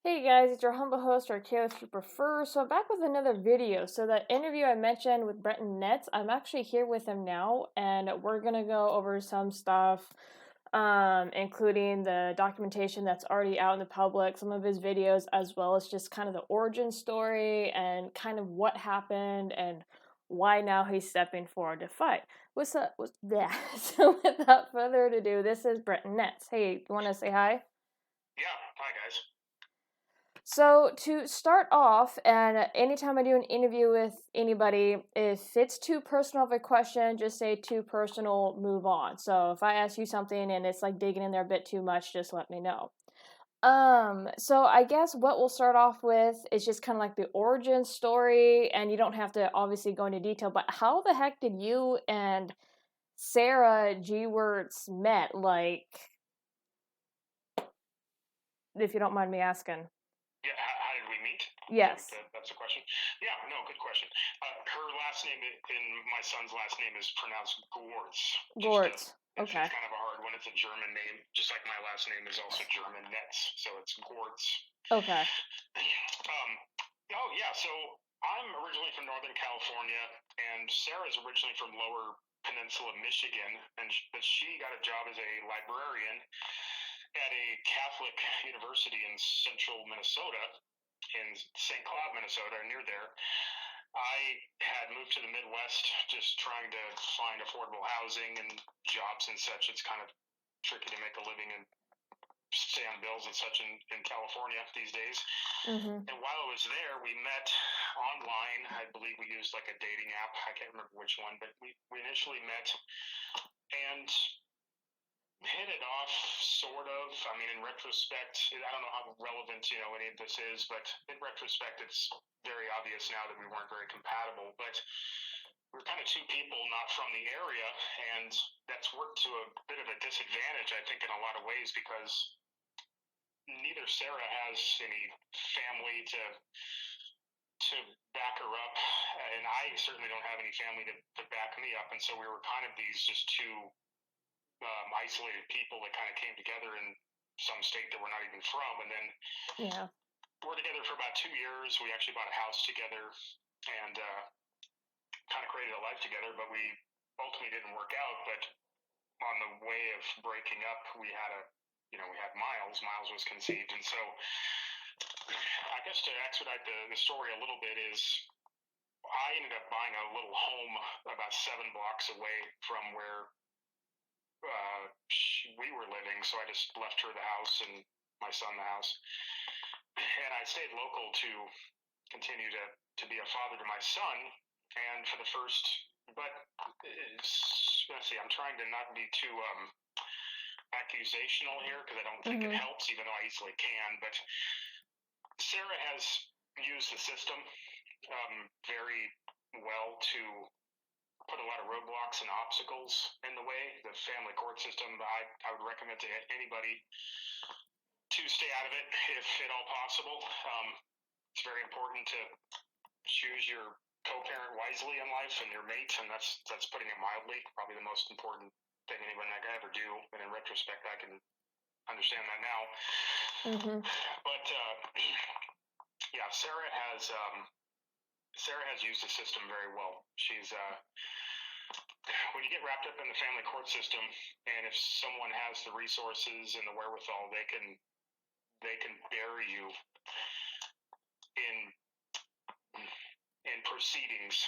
Hey guys, it's your humble host, or Kayla if you prefer. So I'm back with another video. So that interview I mentioned with Brenton Netz, I'm actually here with him now, and we're gonna go over some stuff, including the documentation that's already out in the public, some of his videos, as well as just kind of the origin story and kind of what happened and why now he's stepping forward to fight. What's up? What's that? So without further ado, this is Brenton Netz. Hey, you want to say hi? Yeah, hi guys. So to start off, and anytime I do an interview with anybody, if it's too personal of a question, just say too personal, move on. So if I ask you something and it's like digging in there a bit too much, just let me know. So I guess what we'll start off with is just kind of like the origin story, and you don't have to obviously go into detail, but how the heck did you and Sarah G. Wertz met? Like, if you don't mind me asking. Yeah, how did we meet? Yes. That's the question. Yeah, no, good question. Her last name and my son's last name is pronounced Gortz. Gortz. It's Okay. kind of a hard one. It's a German name, just like my last name is also German, Netz, so it's Gortz. Okay. Oh yeah, so I'm originally from Northern California, and Sarah's originally from Lower Peninsula, Michigan, but she got a job as a librarian at a Catholic university in central Minnesota, in St. Cloud, Minnesota, near there. I had moved to the Midwest just trying to find affordable housing and jobs and such. It's kind of tricky to make a living and stay on bills and such in California these days. Mm-hmm. And while I was there, we met online. I believe we used like a dating app. I can't remember which one, but we initially met and hit it off, sort of. I mean, in retrospect, I don't know how relevant any of this is, but in retrospect, it's very obvious now that we weren't very compatible. But we're kind of two people not from the area, and that's worked to a bit of a disadvantage, I think, in a lot of ways, because neither Sarah has any family to back her up, and I certainly don't have any family to back me up, and so we were kind of these just two isolated people that kind of came together in some state that we're not even from. And then we're together for about 2 years. We actually bought a house together and kind of created a life together, but we ultimately didn't work out. But on the way of breaking up, we had Miles. Miles was conceived. And so I guess to expedite the story a little bit is I ended up buying a little home about 7 blocks away from where we were living, so I just left her the house and my son the house, and I stayed local to continue to be a father to my son. And for the first, but let's see, I'm trying to not be too accusational here because I don't think it helps, even though I easily can. But Sarah has used the system very well to put a lot of roadblocks and obstacles in the way. The family court system, I would recommend to anybody to stay out of it if at all possible. It's very important to choose your co-parent wisely in life and your mate, and that's putting it mildly. Probably the most important thing anyone could ever do. And in retrospect, I can understand that now. Mm-hmm. But yeah, Sarah has used the system very well. She's when you get wrapped up in the family court system, and if someone has the resources and the wherewithal, they can bury you in proceedings.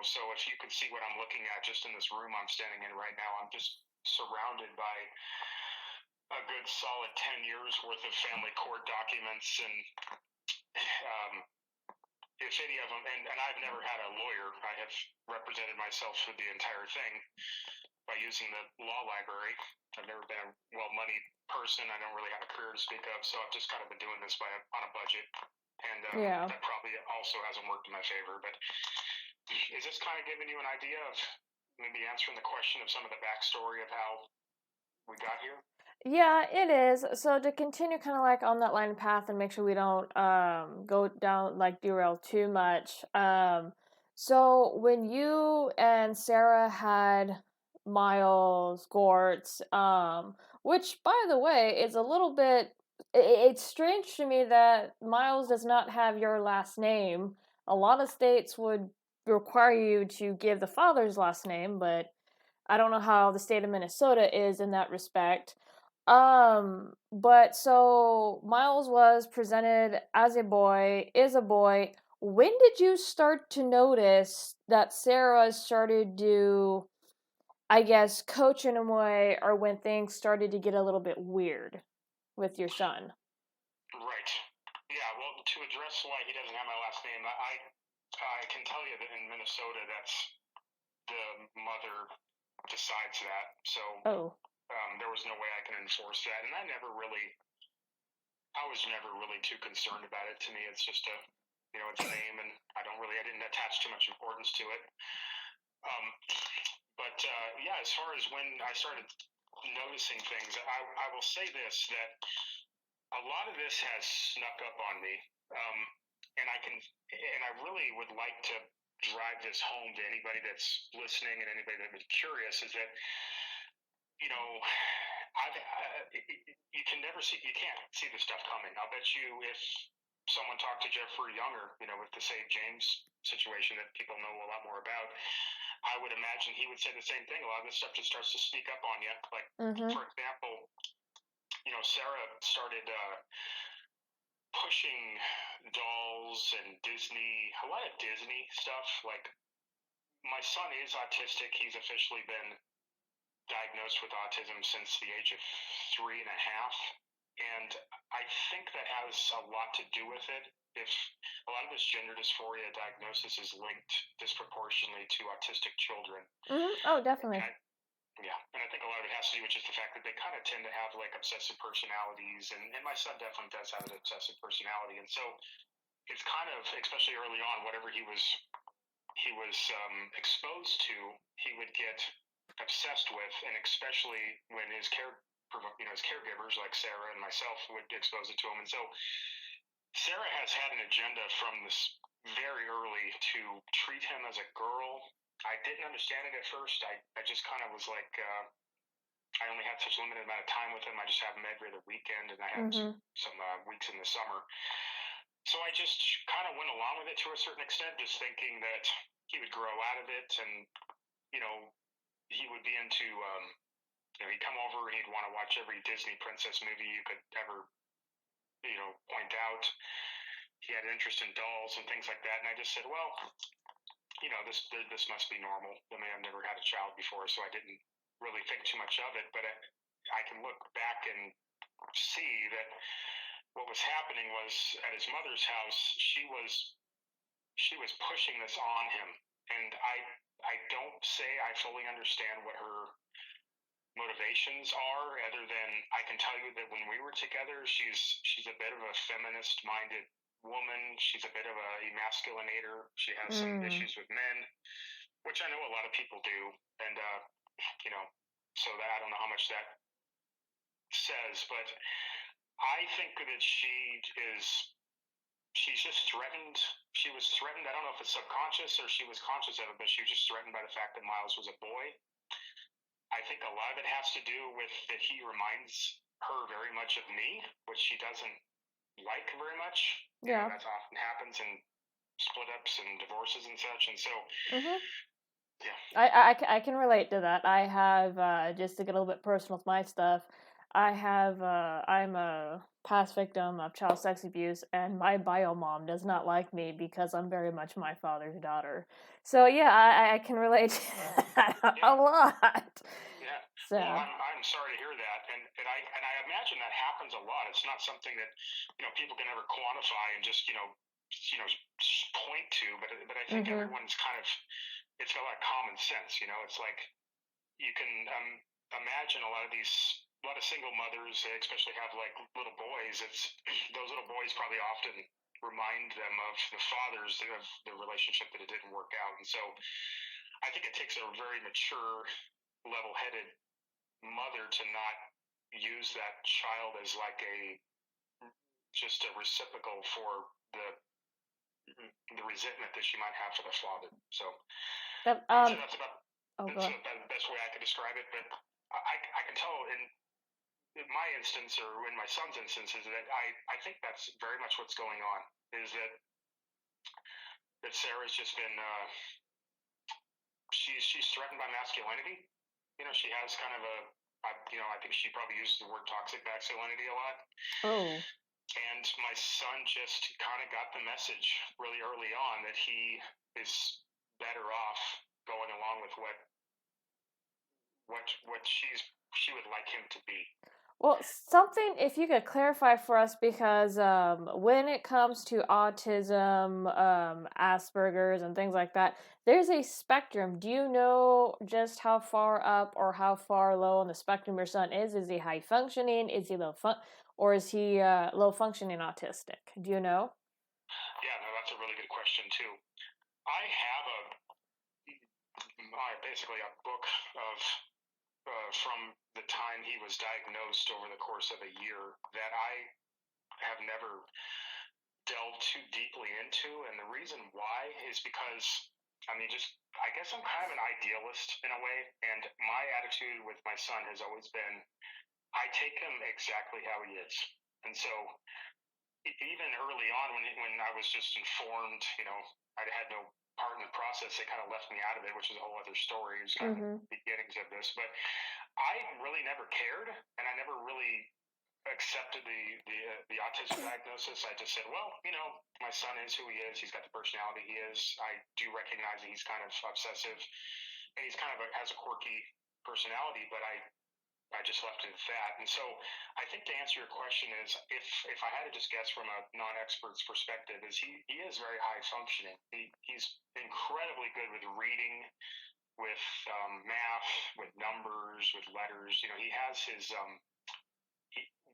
So if you can see what I'm looking at just in this room I'm standing in right now, I'm just surrounded by a good solid 10 years worth of family court documents, and if any of them, and I've never had a lawyer. I have represented myself through the entire thing by using the law library. I've never been a well-moneyed person. I don't really have a career to speak of, so I've just kind of been doing this on a budget, and that probably also hasn't worked in my favor. But is this kind of giving you an idea of maybe answering the question of some of the backstory of how we got here? Yeah, it is. So to continue kind of like on that line of path and make sure we don't go down like derail too much. So when you and Sarah had Miles Gortz, which by the way is a little bit it's strange to me that Miles does not have your last name. A lot of states would require you to give the father's last name, but I don't know how the state of Minnesota is in that respect. But so Miles was presented as a boy, is a boy. When did you start to notice that Sarah started to, I guess, coach in a way, or when things started to get a little bit weird with your son? Right. Yeah. Well, to address why he doesn't have my last name, I can tell you that in Minnesota, that's the mother decides that. So Oh. there was no way I can enforce that, and I was never really too concerned about it. To me, it's just it's a name, and I didn't attach too much importance to it. Um, but yeah, as far as when I started noticing things, I will say this, that a lot of this has snuck up on me, and I really would like to drive this home to anybody that's listening and anybody that would be curious, is that you know, you can never see, you can't see the stuff coming. I'll bet you if someone talked to Jeffrey Younger, with the St. James situation that people know a lot more about, I would imagine he would say the same thing. A lot of this stuff just starts to sneak up on you. Like, Mm-hmm. for example, Sarah started pushing dolls and a lot of Disney stuff. Like, my son is autistic. He's officially been diagnosed with autism since the age of 3.5. And I think that has a lot to do with it. If a lot of this gender dysphoria diagnosis is linked disproportionately to autistic children. Mm-hmm. Oh, definitely. And I think a lot of it has to do with just the fact that they kind of tend to have like obsessive personalities, and my son definitely does have an obsessive personality, and so it's kind of, especially early on, whatever he was exposed to, he would get obsessed with, and especially when his caregivers like Sarah and myself would expose it to him. And so Sarah has had an agenda from this very early to treat him as a girl. I didn't understand it at first. I just kind of was like, I only had such a limited amount of time with him. I just have him every other weekend, and I had Mm-hmm. some weeks in the summer. So I just kind of went along with it to a certain extent, just thinking that he would grow out of it, and he would be into, he'd come over and he'd want to watch every Disney princess movie you could ever, point out. He had an interest in dolls and things like that, and I just said, well, this must be normal. I mean, I've never had a child before, so I didn't really think too much of it. But I can look back and see that what was happening was, at his mother's house, she was pushing this on him, and I don't say I fully understand what her motivations are, other than I can tell you that when we were together, she's a bit of a feminist minded woman. She's a bit of a emasculinator. She has some issues with men, which I know a lot of people do, and so that, I don't know how much that says, but I think that she's just threatened. She was threatened. I don't know if it's subconscious or she was conscious of it, but she was just threatened by the fact that Miles was a boy. I think a lot of it has to do with that he reminds her very much of me, which she doesn't like very much. Yeah. That often happens in split ups and divorces and such. And so, yeah. I can relate to that. I have, just to get a little bit personal with my stuff, I'm a past victim of child sex abuse, and my bio mom does not like me because I'm very much my father's daughter. So yeah, I can relate to that a lot. Yeah. So. Well, I'm sorry to hear that, and I imagine that happens a lot. It's not something that people can ever quantify and just point to, but I think everyone's kind of, it's got like common sense. It's like you can imagine a lot of single mothers, they especially have like little boys. It's those little boys probably often remind them of the fathers of the relationship that it didn't work out, and so I think it takes a very mature, level-headed mother to not use that child as like just a reciprocal for the resentment that she might have for the father. So that's about the best way I could describe it. But I can tell, and in my instance, or in my son's instance, is that I think that's very much what's going on. Is that Sarah's just been she's threatened by masculinity. She has kind of I think she probably uses the word toxic masculinity a lot. Oh. And my son just kind of got the message really early on that he is better off going along with what she would like him to be. Well, something, if you could clarify for us, because when it comes to autism, Asperger's, and things like that, there's a spectrum. Do you know just how far up or how far low on the spectrum your son is? Is he high functioning? Is he or is he low functioning autistic? Do you know? Yeah, no, that's a really good question too. I have basically a book of from the time he was diagnosed over the course of a year that I have never delved too deeply into, and the reason why is because I guess I'm kind of an idealist in a way, and my attitude with my son has always been I take him exactly how he is. And so even early on when I was just informed, I had no part in the process, they kind of left me out of it, which is a whole other story. It was kind of the beginnings of this. But I really never cared, and I never really accepted the autism diagnosis. I just said, well, my son is who he is. He's got the personality he is. I do recognize that he's kind of obsessive, and he's kind of has a quirky personality, but I just left it at that. And so I think to answer your question is, if I had to just guess from a non-expert's perspective, is he is very high functioning. He's incredibly good with reading, with math, with numbers, with letters. He has his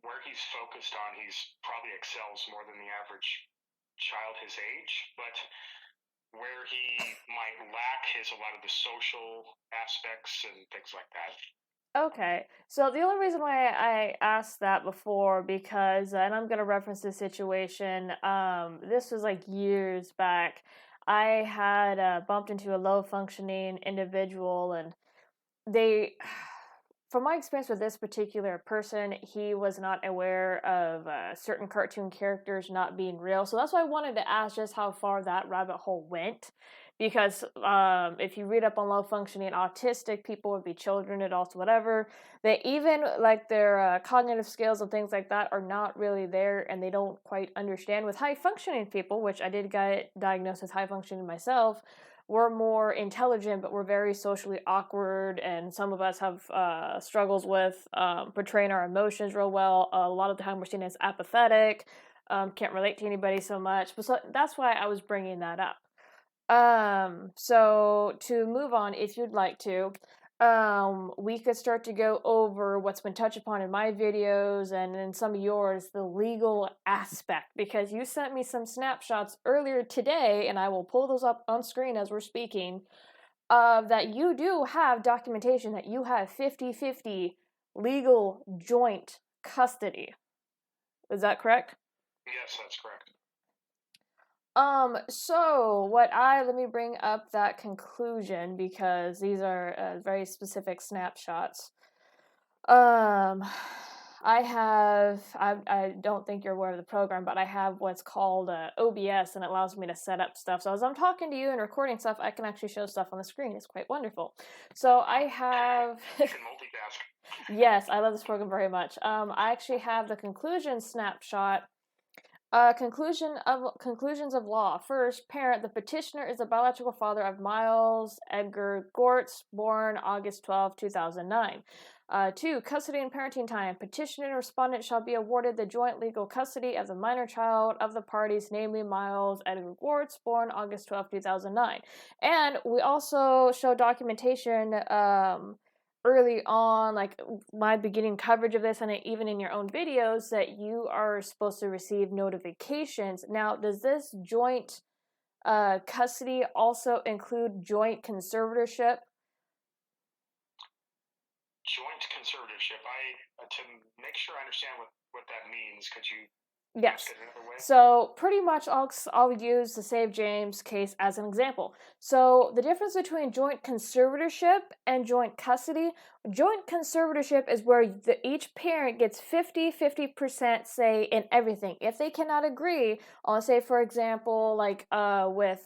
where he's focused on, he's probably excels more than the average child his age, but where he might lack is a lot of the social aspects and things like that. Okay, so the only reason why I asked that before, because, and I'm going to reference this situation, this was like years back. I had bumped into a low functioning individual, and they, from my experience with this particular person, he was not aware of certain cartoon characters not being real. So that's why I wanted to ask just how far that rabbit hole went. Because if you read up on low functioning autistic people, would be children, adults, whatever, they even like their cognitive skills and things like that are not really there, and they don't quite understand. With high functioning people, which I did get diagnosed as high functioning myself, we're more intelligent, but we're very socially awkward, and some of us have struggles with portraying our emotions real well. A lot of the time we're seen as apathetic, can't relate to anybody so much. But so that's why I was bringing that up. So to move on, if you'd like to, we could start to go over what's been touched upon in my videos and in some of yours, the legal aspect, because you sent me some snapshots earlier today, and I will pull those up on screen as we're speaking, of that you do have documentation that you have 50-50 legal joint custody. Is that correct? Yes, that's correct. So let me bring up that conclusion, because these are very specific snapshots. I don't think you're aware of the program, but I have what's called OBS, and it allows me to set up stuff. So as I'm talking to you and recording stuff, I can actually show stuff on the screen. It's quite wonderful. So I have... You can multitask. Yes, I love this program very much. I actually have the conclusion snapshot. Conclusions of law. First, parent. The petitioner is the biological father of Miles Edgar Gortz, born August 12, 2009. 2. Custody and parenting time. Petitioner and respondent shall be awarded the joint legal custody of the minor child of the parties, namely Miles Edgar Gortz, born August 12, 2009. And we also show documentation early on, like my beginning coverage of this, and even in your own videos, that you are supposed to receive notifications. Now, does this joint custody also include joint conservatorship? Joint conservatorship. To make sure I understand what that means, could you Yes. Ask it another way. So pretty much I'll use the Save James case as an example. So the difference between joint conservatorship and joint custody, joint conservatorship is where each parent gets 50% say in everything. If they cannot agree on, say, for example, like with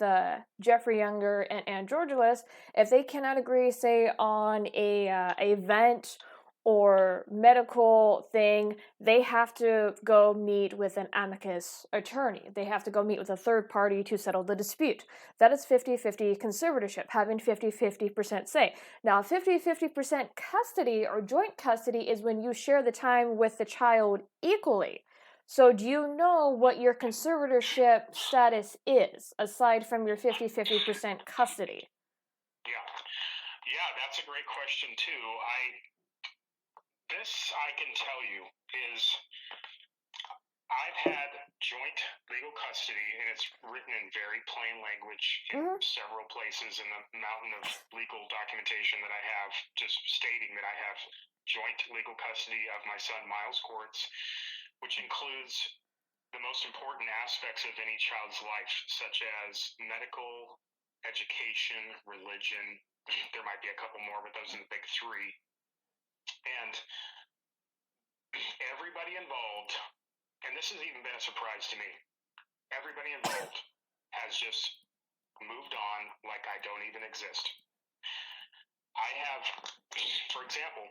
Jeffrey Younger and Ann Georgelis, if they cannot agree, say, on a event or medical thing, they have to go meet with an amicus attorney. They have to go meet with a third party to settle the dispute. That is 50-50 conservatorship, having 50% say. Now, 50% custody or joint custody is when you share the time with the child equally. So do you know what your conservatorship status is, aside from your 50% custody? Yeah, that's a great question too. This I can tell you is I've had joint legal custody, and it's written in very plain language in several places in the mountain of legal documentation that I have, just stating that I have joint legal custody of my son Miles Quartz, which includes the most important aspects of any child's life, such as medical, education, religion. There might be a couple more, but those are the big three. And everybody involved, and this has even been a surprise to me, everybody involved has just moved on like I don't even exist. I have, for example,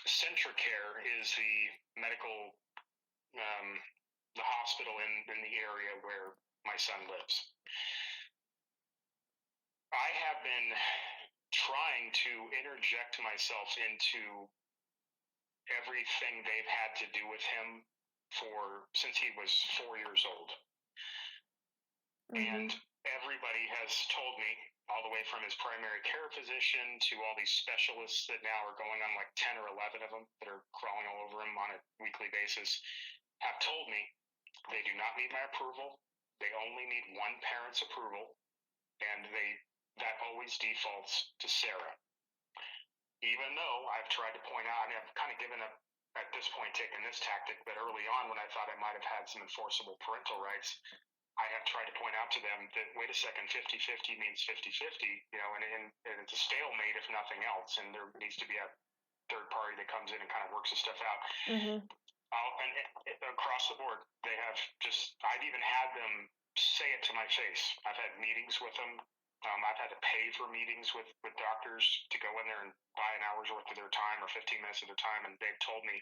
Centricare is the medical, the hospital in the area where my son lives. I have been trying to interject myself into everything they've had to do with him since he was 4 years old. And everybody has told me, all the way from his primary care physician to all these specialists that now are going on like 10 or 11 of them that are crawling all over him on a weekly basis, have told me they do not need my approval. They only need one parent's approval, and that always defaults to Sarah. Even though I've tried to point out, I mean, I've kind of given up at this point, taking this tactic, but early on when I thought I might have had some enforceable parental rights, I have tried to point out to them that, wait a second, 50-50 means 50-50, and it's a stalemate if nothing else, and there needs to be a third party that comes in and kind of works this stuff out. And across the board, they have I've even had them say it to my face. I've had meetings with them. I've had to pay for meetings with doctors to go in there and buy an hour's worth of their time or 15 minutes of their time, and they've told me,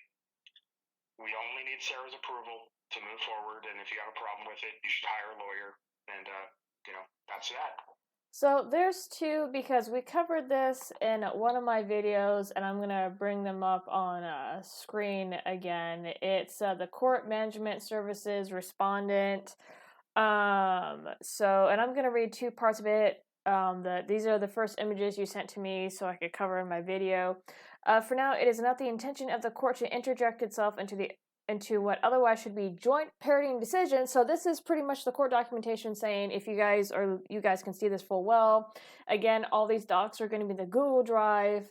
we only need Sarah's approval to move forward, and if you have a problem with it, you should hire a lawyer, and that's that. So there's two, because we covered this in one of my videos, and I'm going to bring them up on screen again. It's the Court Management Services Respondent. And I'm going to read two parts of it. These are the first images you sent to me so I could cover in my video. For now, it is not the intention of the court to interject itself into what otherwise should be joint parenting decisions. So this is pretty much the court documentation saying, if you guys can see this full well. Again, all these docs are going to be the Google Drive.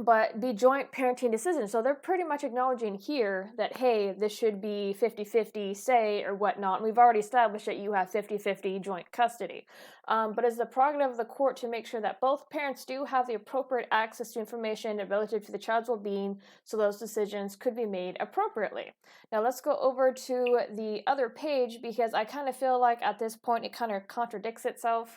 But be joint parenting decisions. So they're pretty much acknowledging here that, hey, this should be 50-50 say or whatnot. And we've already established that you have 50-50 joint custody. But it's the prerogative of the court to make sure that both parents do have the appropriate access to information relative to the child's well-being, so those decisions could be made appropriately. Now let's go over to the other page, because I kind of feel like at this point it kind of contradicts itself.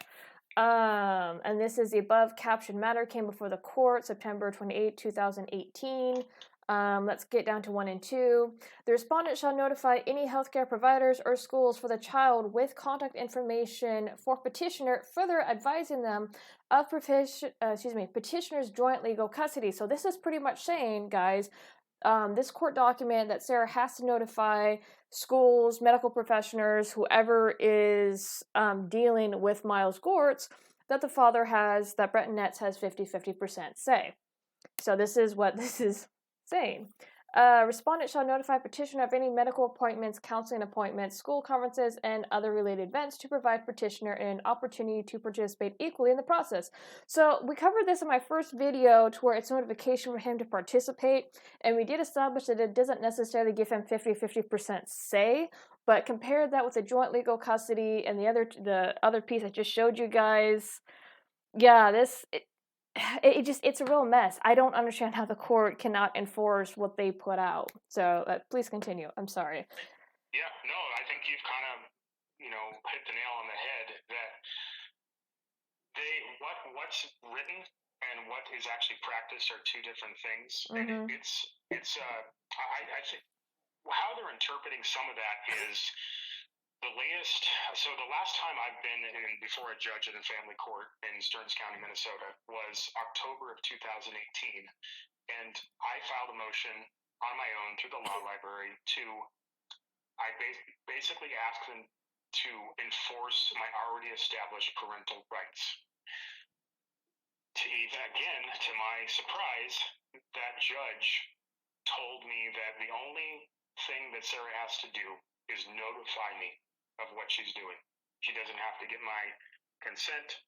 And this is the above captioned matter came before the court September 28, 2018. Let's get down to 1 and 2. The respondent shall notify any healthcare providers or schools for the child with contact information for petitioner, further advising them of petitioner's joint legal custody. So this is pretty much saying, guys, this court document that Sarah has to notify schools, medical professionals, whoever is dealing with Miles Quartz, that Brenton Netz has 50% say. So this is what this is saying. Respondent shall notify petitioner of any medical appointments, counseling appointments, school conferences, and other related events to provide petitioner an opportunity to participate equally in the process. So we covered this in my first video to where it's notification for him to participate, and we did establish that it doesn't necessarily give him 50% say, but compare that with the joint legal custody and the other piece I just showed you guys. Yeah, it's a real mess. I don't understand how the court cannot enforce what they put out. So please continue. I'm sorry. Yeah, no, I think you've kind of, hit the nail on the head that what's written and what is actually practiced are two different things. Mm-hmm. And I think how they're interpreting some of that is the latest. So the last time I've been before a judge in a family court in Stearns County, Minnesota, was October of 2018, and I filed a motion on my own through the law library I basically asked them to enforce my already established parental rights. To my surprise, that judge told me that the only thing that Sarah has to do is notify me of what she's doing. She doesn't have to get my consent.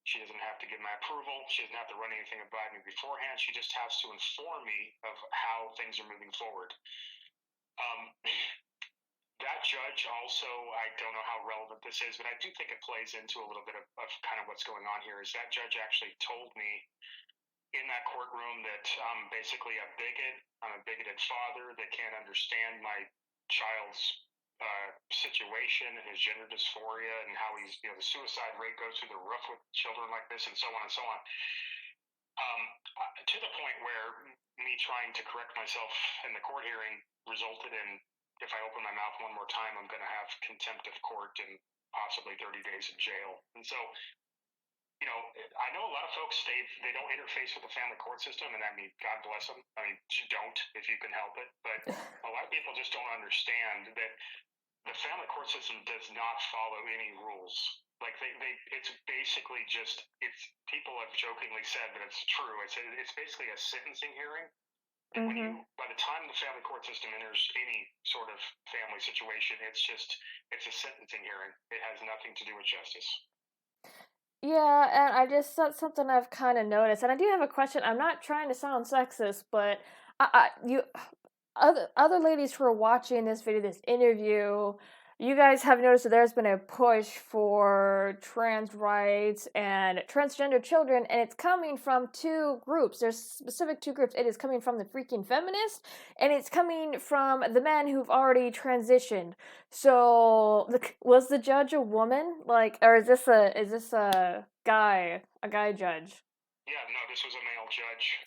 She doesn't have to get my approval. She doesn't have to run anything by me beforehand. She just has to inform me of how things are moving forward. That judge also, I don't know how relevant this is, but I do think it plays into a little bit of kind of what's going on here, is that judge actually told me in that courtroom that I'm basically a bigot. I'm a bigoted father that can't understand my child's situation and his gender dysphoria and how he's, the suicide rate goes through the roof with children like this and so on and so on. To the point where me trying to correct myself in the court hearing resulted in, if I open my mouth one more time, I'm going to have contempt of court and possibly 30 days in jail. And so, I know a lot of folks, they don't interface with the family court system, and I mean, God bless them. I mean, you don't if you can help it. But a lot of people just don't understand that the family court system does not follow any rules. Like it's basically just, people have jokingly said that it's true. It's basically a sentencing hearing. And by the time the family court system enters any sort of family situation, it's a sentencing hearing. It has nothing to do with justice. Yeah, and that's something I've kind of noticed. And I do have a question. I'm not trying to sound sexist, but other ladies who are watching this video, this interview, you guys have noticed that there's been a push for trans rights and transgender children, and it's coming from two groups. There's specific two groups. It is coming from the freaking feminists, and it's coming from the men who've already transitioned. So, was the judge a woman? Or is this a guy judge? Yeah, no, this was a male judge.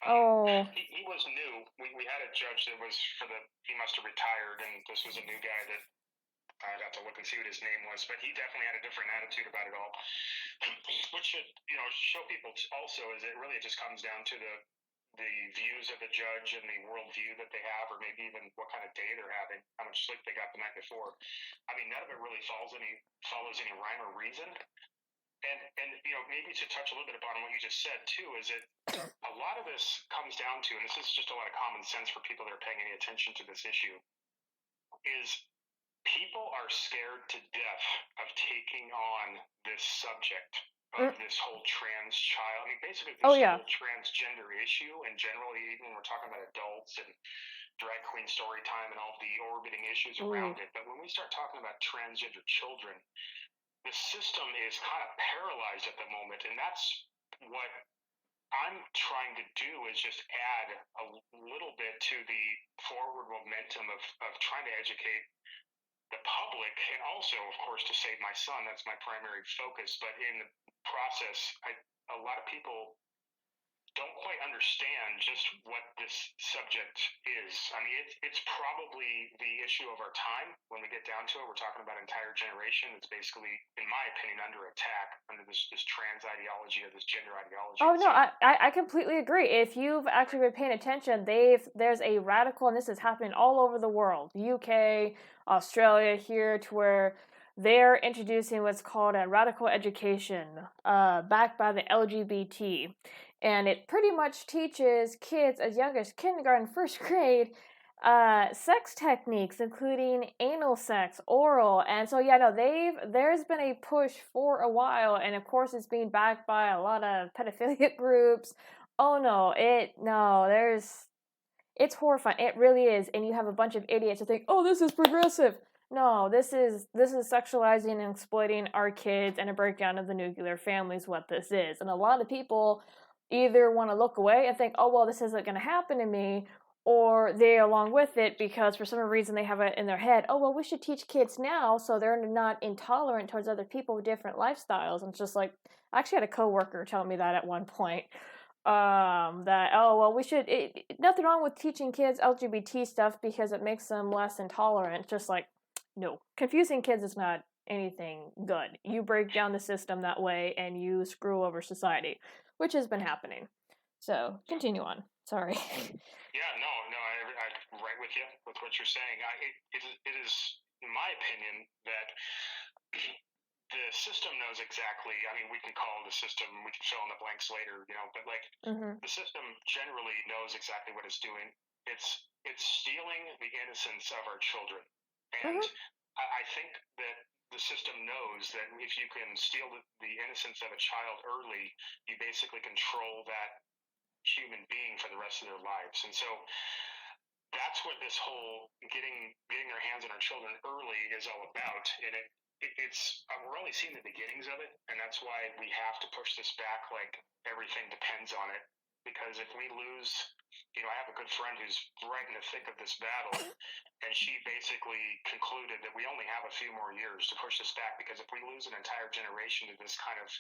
He was new. We had a judge that was he must have retired, and this was a new guy that I'd have to look and see what his name was, but he definitely had a different attitude about it all, which should, show people also is it really just comes down to the views of the judge and the worldview that they have, or maybe even what kind of day they're having, how much sleep they got the night before. I mean, none of it really follows any rhyme or reason. And maybe to touch a little bit upon what you just said too, is that a lot of this comes down to, and this is just a lot of common sense for people that are paying any attention to this issue, is people are scared to death of taking on this subject of this whole trans child. I mean, basically this whole transgender issue in general, even when we're talking about adults and drag queen story time and all the orbiting issues around it. But when we start talking about transgender children, the system is kind of paralyzed at the moment, and that's what I'm trying to do, is just add a little bit to the forward momentum of trying to educate the public, and also, of course, to save my son. That's my primary focus. But in the process, a lot of people don't quite understand just what this subject is. I mean, it's probably the issue of our time. When we get down to it, we're talking about an entire generation that's basically, in my opinion, under attack under this trans ideology or this gender ideology. Oh, no, I completely agree. If you've actually been paying attention, there's a radical, and this is happening all over the world, UK, Australia, here, to where they're introducing what's called a radical education, backed by the LGBT. And it pretty much teaches kids as young as kindergarten, first grade, sex techniques, including anal sex, oral, and so yeah, no, there's been a push for a while, and of course it's being backed by a lot of pedophilia groups. Oh no, it's horrifying. It really is, and you have a bunch of idiots who think, oh, this is progressive. No, this is sexualizing and exploiting our kids, and a breakdown of the nuclear family is what this is. And a lot of people either want to look away and think, oh well, this isn't going to happen to me, or they along with it because for some reason they have it in their head, oh well, we should teach kids now so they're not intolerant towards other people with different lifestyles. And it's just like, I actually had a coworker tell me that at one point, that oh well, we should nothing wrong with teaching kids LGBT stuff because it makes them less intolerant. Just like, no, confusing kids is not anything good. You break down the system that way and you screw over society, which has been happening. So continue on. Sorry. Yeah, no, I'm right with you with what you're saying. It is, in my opinion, that the system knows exactly. I mean, we can call the system, we can fill in the blanks later, but like the system generally knows exactly what it's doing. It's stealing the innocence of our children, and I think that the system knows that if you can steal the innocence of a child early, you basically control that human being for the rest of their lives. And so that's what this whole getting their hands on our children early is all about. And it's we're only seeing the beginnings of it, and that's why we have to push this back like everything depends on it. Because if we lose, I have a good friend who's right in the thick of this battle, and she basically concluded that we only have a few more years to push this back, because if we lose an entire generation to this kind of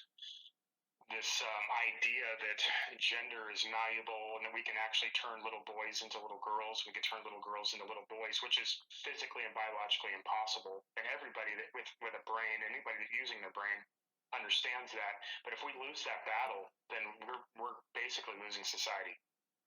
idea that gender is malleable and that we can actually turn little boys into little girls, we can turn little girls into little boys, which is physically and biologically impossible. And everybody that with a brain, anybody that's using their brain, understands that. But if we lose that battle, then we're basically losing society.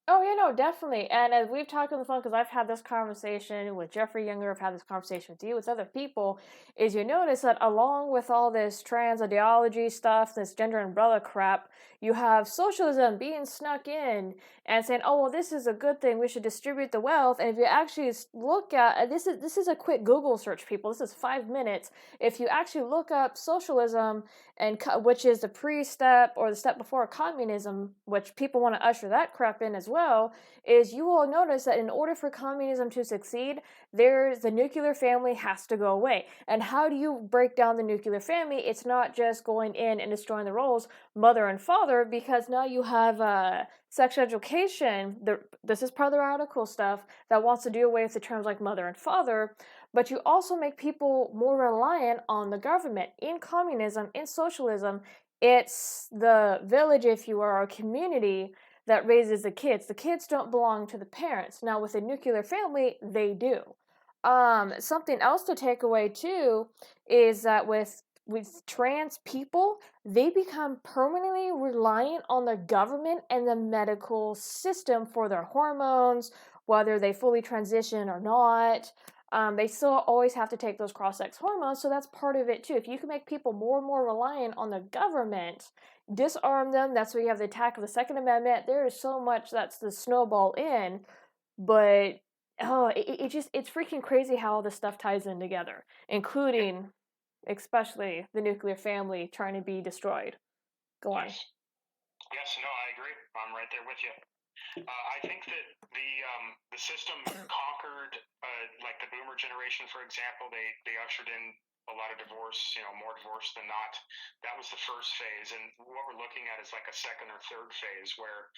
Oh, yeah, no, definitely. And as we've talked on the phone, because I've had this conversation with Jeffrey Younger, I've had this conversation with you, with other people, is you notice that along with all this trans ideology stuff, this gender umbrella crap, you have socialism being snuck in and saying, oh, well, this is a good thing, we should distribute the wealth. And if you actually look at, this is a quick Google search, people, this is 5 minutes. If you actually look up socialism, and which is the pre-step or the step before communism, which people want to usher that crap in as well, is you will notice that in order for communism to succeed, the nuclear family has to go away. And how do you break down the nuclear family? It's not just going in and destroying the roles, mother and father, because now you have sex education. This is part of the radical stuff that wants to do away with the terms like mother and father. But you also make people more reliant on the government. In communism, in socialism, it's the village, if you are, or community that raises the kids. The kids don't belong to the parents. Now, with a nuclear family, they do. Something else to take away, too, is that with trans people, they become permanently reliant on the government and the medical system for their hormones, whether they fully transition or not. They still always have to take those cross-sex hormones, so that's part of it too. If you can make people more and more reliant on the government, disarm them, that's where you have the attack of the Second Amendment. There is so much that's the snowball in, but it's freaking crazy how all this stuff ties in together, including, especially, the nuclear family trying to be destroyed. Go on. Yes, no, I agree. I'm right there with you. I think that the system conquered, like the boomer generation, for example. They ushered in a lot of divorce, more divorce than not. That was the first phase, and what we're looking at is like a second or third phase where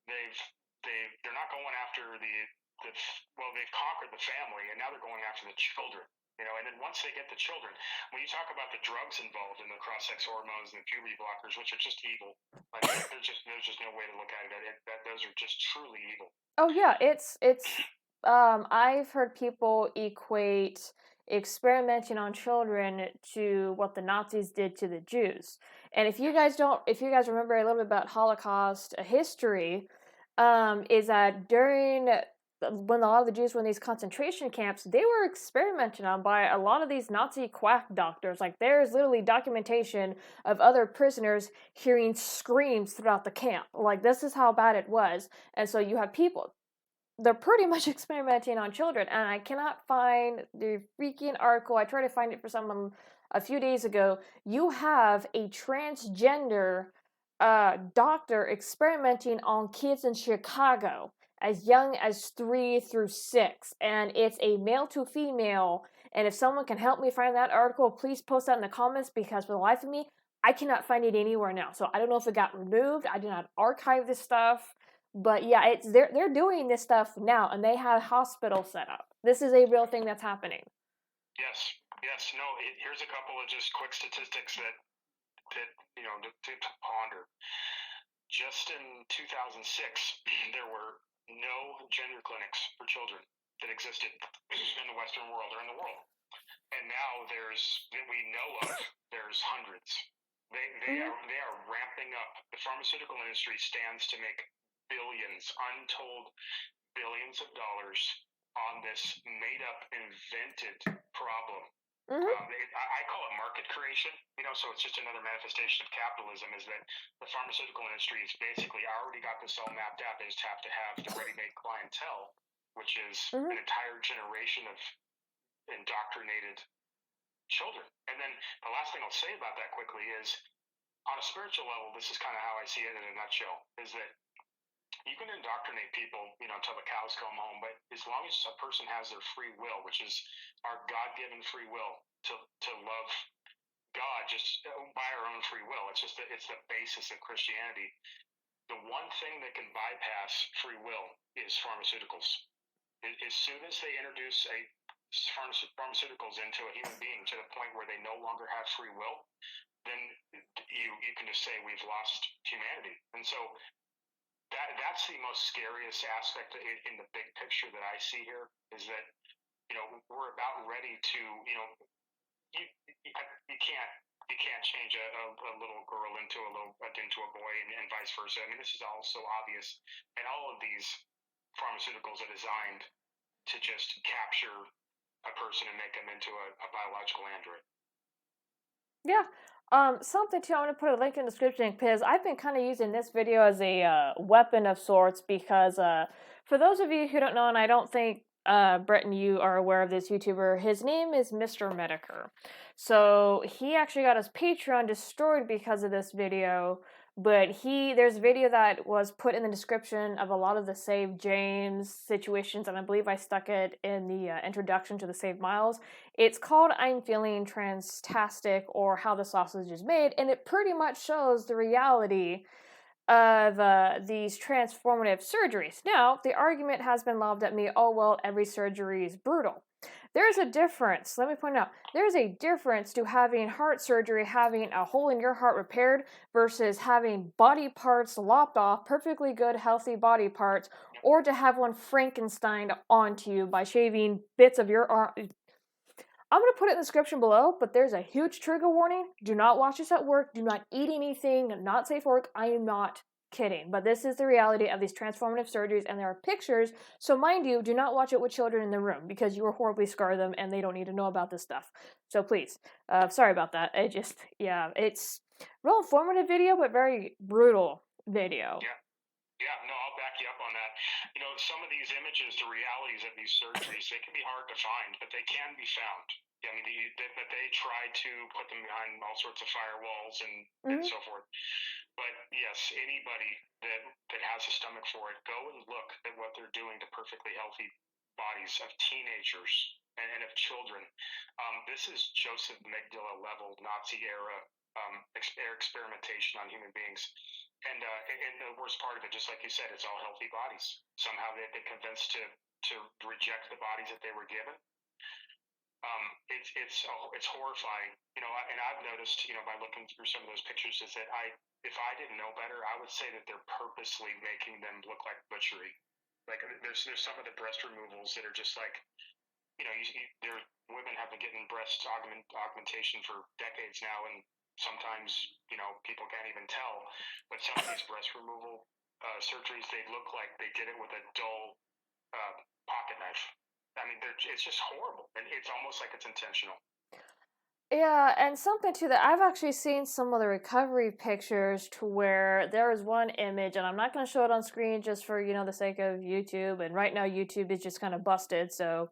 they're not going after they've conquered the family, and now they're going after the children. And then once they get the children, when you talk about the drugs involved in the cross-sex hormones and the puberty blockers, which are just evil, like there's just no way to look at it. Those are just truly evil. Oh yeah, it's I've heard people equate experimenting on children to what the Nazis did to the Jews. And if you guys remember a little bit about Holocaust history, is that when a lot of the Jews were in these concentration camps, they were experimented on by a lot of these Nazi quack doctors. Like, there's literally documentation of other prisoners hearing screams throughout the camp. Like, this is how bad it was. And so you have people. they're pretty much experimenting on children, and I cannot find the freaking article. I tried to find it for someone a few days ago. You have a transgender doctor experimenting on kids in Chicago as young as 3 through 6, and it's a male to female. And if someone can help me find that article, please post that in the comments, because for the life of me, I cannot find it anywhere now. So I don't know if it got removed. I did not archive this stuff. But yeah, it's they're doing this stuff now, and they have hospitals set up. This is a real thing that's happening. Yes, yes. No, here's a couple of just quick statistics that to ponder. Just in 2006, there were no gender clinics for children that existed in the Western world or in the world. And now that we know of, there's hundreds. They are ramping up. The pharmaceutical industry stands to make billions, untold billions of dollars on this made-up, invented problem. I call it market creation, so it's just another manifestation of capitalism, is that the pharmaceutical industry has basically already got this all mapped out. They just have to have the ready-made clientele, which is an entire generation of indoctrinated children. And then the last thing I'll say about that quickly is, on a spiritual level, this is kind of how I see it in a nutshell, is that you can indoctrinate people, until the cows come home, but as long as a person has their free will, which is our God-given free will to love God just by our own free will, it's the basis of Christianity. The one thing that can bypass free will is pharmaceuticals. As soon as they introduce pharmaceuticals into a human being to the point where they no longer have free will, then you can just say we've lost humanity. And so that's the most scariest aspect in the big picture that I see here, is that we're about ready to you can't change a little girl into a boy, and vice versa. I mean, this is all so obvious, and all of these pharmaceuticals are designed to just capture a person and make them into a biological android. Yeah. Something too, I'm going to put a link in the description, because I've been kind of using this video as a weapon of sorts, because for those of you who don't know, and I don't think Brenton, you are aware of this YouTuber, his name is Mr. Metokur. So he actually got his Patreon destroyed because of this video, but there's a video that was put in the description of a lot of the Save James situations, and I believe I stuck it in the introduction to the Save Miles. It's called I'm Feeling TRANSTASTIC, or How the Sausage is Made, and it pretty much shows the reality of these transformative surgeries. Now, the argument has been lobbed at me, oh, well, every surgery is brutal. There's a difference. Let me point out, there's a difference to having heart surgery, having a hole in your heart repaired, versus having body parts lopped off, perfectly good, healthy body parts, or to have one Frankenstein onto you by shaving bits of your arm. I'm going to put it in the description below, but there's a huge trigger warning. Do not watch this at work. Do not eat anything. Not safe for work. I am not kidding. But this is the reality of these transformative surgeries, and there are pictures. So mind you, do not watch it with children in the room, because you will horribly scar them, and they don't need to know about this stuff. So please, sorry about that. It's a real informative video, but very brutal video. Yeah, no, I'll back you up on that. Some of these images, the realities of these surgeries, they can be hard to find, but they can be found. I mean, but they try to put them behind all sorts of firewalls and so forth. But yes, anybody that has a stomach for it, go and look at what they're doing to perfectly healthy bodies of teenagers and of children. This is Joseph Mengele level Nazi era experimentation on human beings. And the worst part of it, just like you said, it's all healthy bodies. Somehow they've been convinced to reject the bodies that they were given. It's horrifying, and I've noticed, by looking through some of those pictures, is that if I didn't know better, I would say that they're purposely making them look like butchery. Like there's some of the breast removals that are just like, women have been getting breast augmentation for decades now, and sometimes people can't even tell. But some of these breast removal surgeries, they look like they did it with a dull pocket knife. I mean, it's just horrible, and it's almost like it's intentional. Yeah, and something to that, I've actually seen some of the recovery pictures to where there is one image, and I'm not going to show it on screen just for, the sake of YouTube. And right now, YouTube is just kind of busted. So,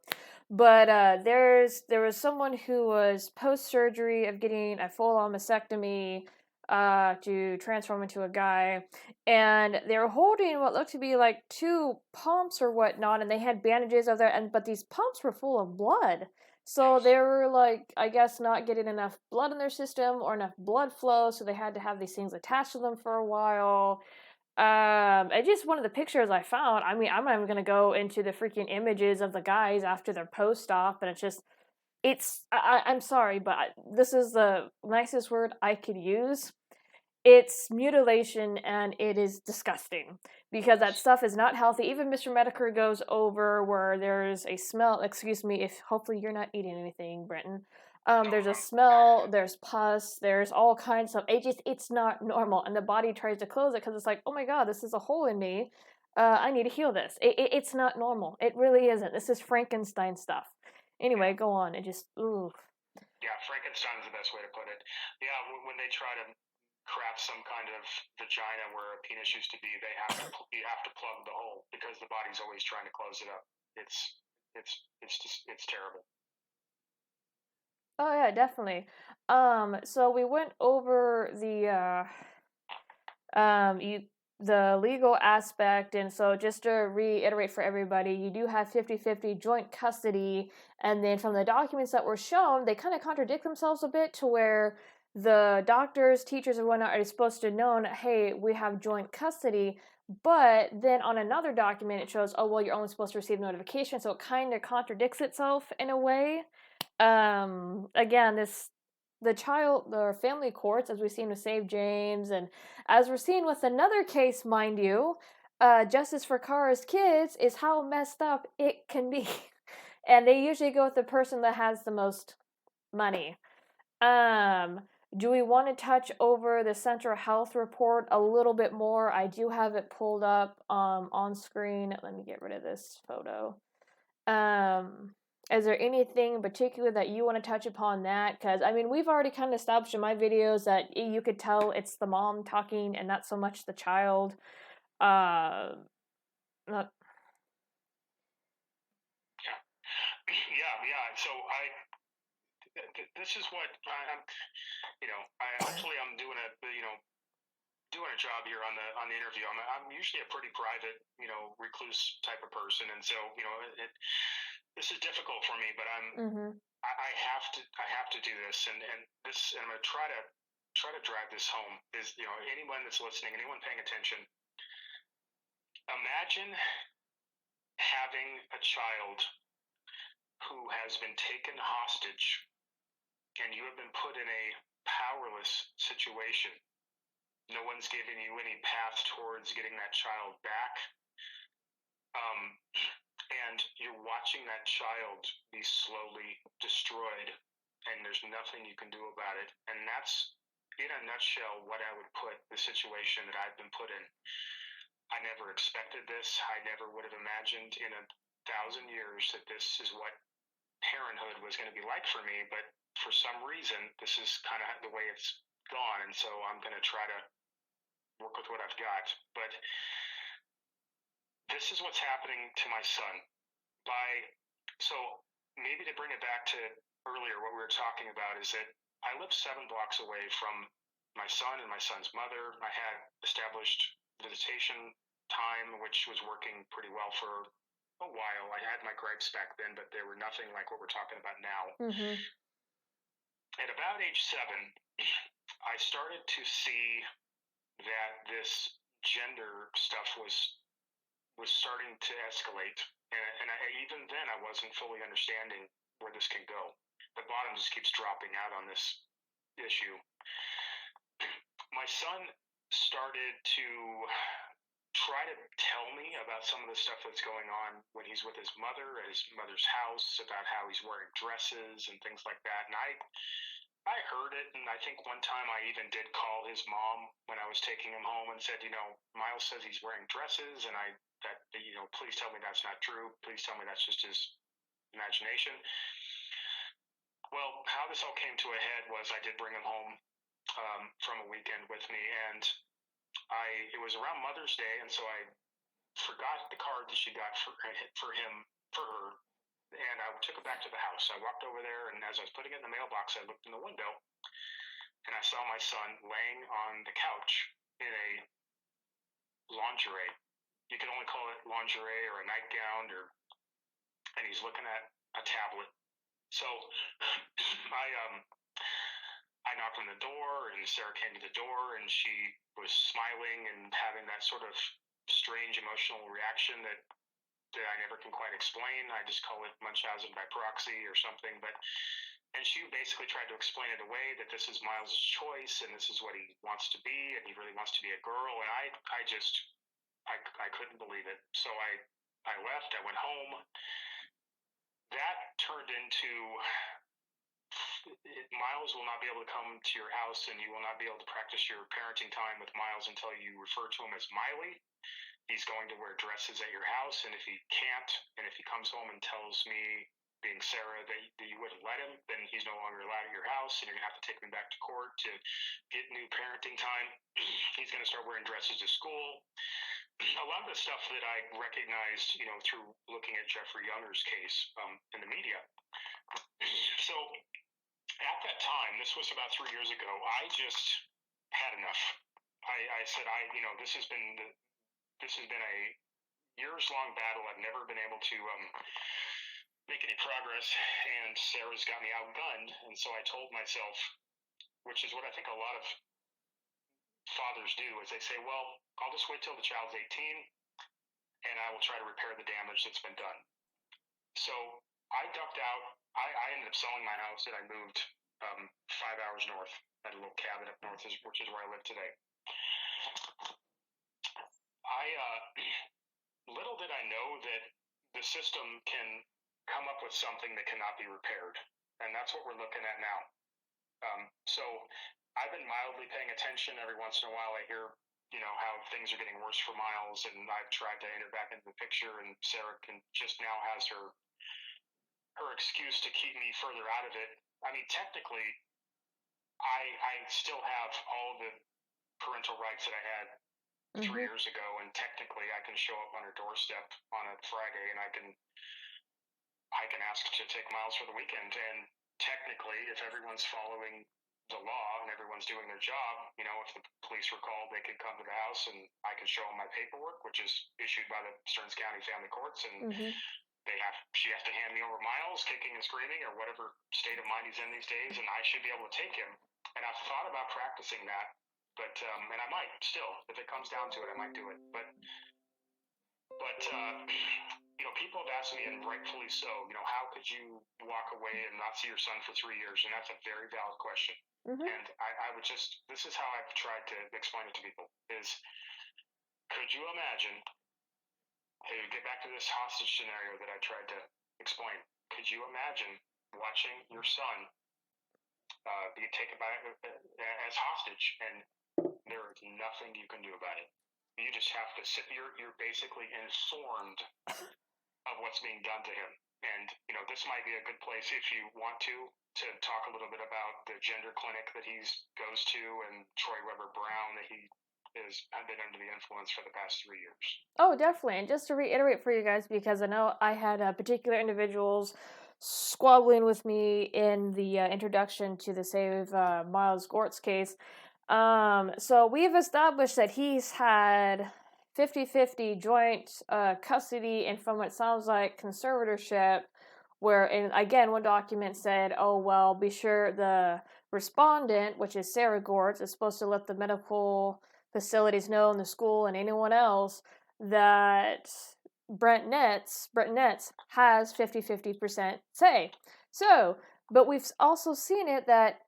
but there was someone who was post surgery of getting a full on mastectomy to transform into a guy, and they were holding what looked to be like two pumps or whatnot, and they had bandages of there, and but these pumps were full of blood. So Yes. they were like, I guess, not getting enough blood in their system or enough blood flow, so they had to have these things attached to them for a while. And just one of the pictures I found. I mean, I'm not even gonna go into the freaking images of the guys after their post-op, and it's just, I'm sorry, but this is the nicest word I could use. It's mutilation and it is disgusting because that Yes. stuff is not healthy. Even Mr. Metokur goes over where there's a smell. Excuse me, if hopefully you're not eating anything, Brenton. No, There's a smell, there's pus, there's all kinds of. It's not normal, and the body tries to close it because it's like, oh my god, this is a hole in me. I need to heal this. It's not normal. It really isn't. This is Frankenstein stuff. Anyway, yeah. go on. It just, ooh. Yeah, Frankenstein's the best way to put it. Yeah, when they try to craft some kind of vagina where a penis used to be, you have to plug the hole because the body's always trying to close it up. It's terrible. Oh yeah, definitely. So we went over you the legal aspect, and so just to reiterate for everybody, you do have 50-50 joint custody, and then from the documents that were shown, they kind of contradict themselves a bit to where the doctors, teachers, and whatnot are supposed to know, hey, we have joint custody, but then on another document it shows, oh well, you're only supposed to receive notification, so it kind of contradicts itself in a way. Again, the family courts, as we've seen with Save James, and as we're seeing with another case, mind you, Justice for Kara's kids, is how messed up it can be. And they usually go with the person that has the most money. Um, do we want to touch over the Central Health Report a little bit more? I do have it pulled up on screen. Let me get rid of this photo. Um, is there anything in particular that you want to touch upon that? Because, I mean, we've already kind of established in my videos that you could tell it's the mom talking and not so much the child. Uh, not, Yeah, yeah. So this is what I'm. Hopefully I'm doing a job here on the interview. I'm usually a pretty private, recluse type of person, and so this is difficult for me. But mm-hmm. I have to do this, and I'm going to try to drive this home. Is anyone that's listening, anyone paying attention, imagine having a child who has been taken hostage, and you have been put in a powerless situation. No one's giving you any path towards getting that child back. And you're watching that child be slowly destroyed, and there's nothing you can do about it. And that's, in a nutshell, what I would put the situation that I've been put in. I never expected this. I never would have imagined in 1,000 years that this is what parenthood was going to be like for me. But for some reason, this is kind of the way it's gone. And so I'm going to try to work with what I've got. But this is what's happening to my son. So maybe to bring it back to earlier, what we were talking about is that I live 7 blocks away from my son and my son's mother. I had established visitation time, which was working pretty well for a while. I had my gripes back then, but they were nothing like what we're talking about now. Mm-hmm. At about age 7, I started to see that this gender stuff was starting to escalate, and even then I wasn't fully understanding where this can go. The bottom just keeps dropping out on this issue. My son started to try to tell me about some of the stuff that's going on when he's with his mother at his mother's house, about how he's wearing dresses and things like that. And I heard it, and I think one time I even did call his mom when I was taking him home and said, Miles says he's wearing dresses, and please tell me that's not true. Please tell me that's just his imagination. Well, how this all came to a head was I did bring him home from a weekend with me, and it was around Mother's Day, and so I forgot the card that she got for her, and I took it back to the house. I walked over there, and as I was putting it in the mailbox, I looked in the window, and I saw my son laying on the couch in a lingerie. You can only call it lingerie or a nightgown, and he's looking at a tablet. So I knocked on the door, and Sarah came to the door, and she was smiling and having that sort of strange emotional reaction that I never can quite explain. I just call it Munchausen by proxy or something. And she basically tried to explain it away, that this is Miles' choice, and this is what he wants to be, and he really wants to be a girl. And I couldn't believe it. So I left. I went home. That turned into Miles will not be able to come to your house, and you will not be able to practice your parenting time with Miles until you refer to him as Miley. He's going to wear dresses at your house, and if he can't, and if he comes home and tells me, being Sarah, that you wouldn't let him, then he's no longer allowed at your house, and you're going to have to take him back to court to get new parenting time. He's going to start wearing dresses to school. A lot of the stuff that I recognized, through looking at Jeffrey Younger's case in the media. So at that time, this was about 3 years ago, I just had enough. I said, this has been a years-long battle. I've never been able to make any progress, and Sarah's got me outgunned. And so I told myself, which is what I think a lot of fathers do, is they say, well, I'll just wait till the child's 18, and I will try to repair the damage that's been done. So I ducked out. I ended up selling my house, and I moved 5 hours north at a little cabin up north, which is where I live today. Little did I know that the system can come up with something that cannot be repaired, and that's what we're looking at now. So I've been mildly paying attention. Every once in a while I hear, how things are getting worse for Miles, and I've tried to enter back into the picture, and Sarah just now has her excuse to keep me further out of it. I mean, technically, I still have all the parental rights that I had 3 years ago, and technically I can show up on her doorstep on a Friday, and I can ask to take Miles for the weekend. And technically, if everyone's following the law and everyone's doing their job, if the police were called, they could come to the house, and I could show them my paperwork, which is issued by the Stearns County Family Courts, and she has to hand me over Miles, kicking and screaming, or whatever state of mind he's in these days, and I should be able to take him. And I've thought about practicing that, but and I might still, if it comes down to it, I might do it. But people have asked me, and rightfully so, how could you walk away and not see your son for 3 years? And that's a very valid question. And I would this is how I've tried to explain it to people, is could you imagine, get back to this hostage scenario that I tried to explain. Could you imagine watching your son be taken as hostage, and there is nothing you can do about it? You just have to sit. You're basically informed of what's being done to him. And this might be a good place, if you want to talk a little bit about the gender clinic that he goes to, and Troy Weber Brown, that he I've been under the influence for the past 3 years. Oh, definitely. And just to reiterate for you guys, because I know I had particular individuals squabbling with me in the introduction to the Save Miles Gortz case. So we've established that he's had 50-50 joint custody, and from what it sounds like, conservatorship, where, and again, one document said, oh, well, be sure the respondent, which is Sarah Gortz, is supposed to let the medical facilities know, and the school and anyone else, that Brenton Netz has 50% say. So, but we've also seen it that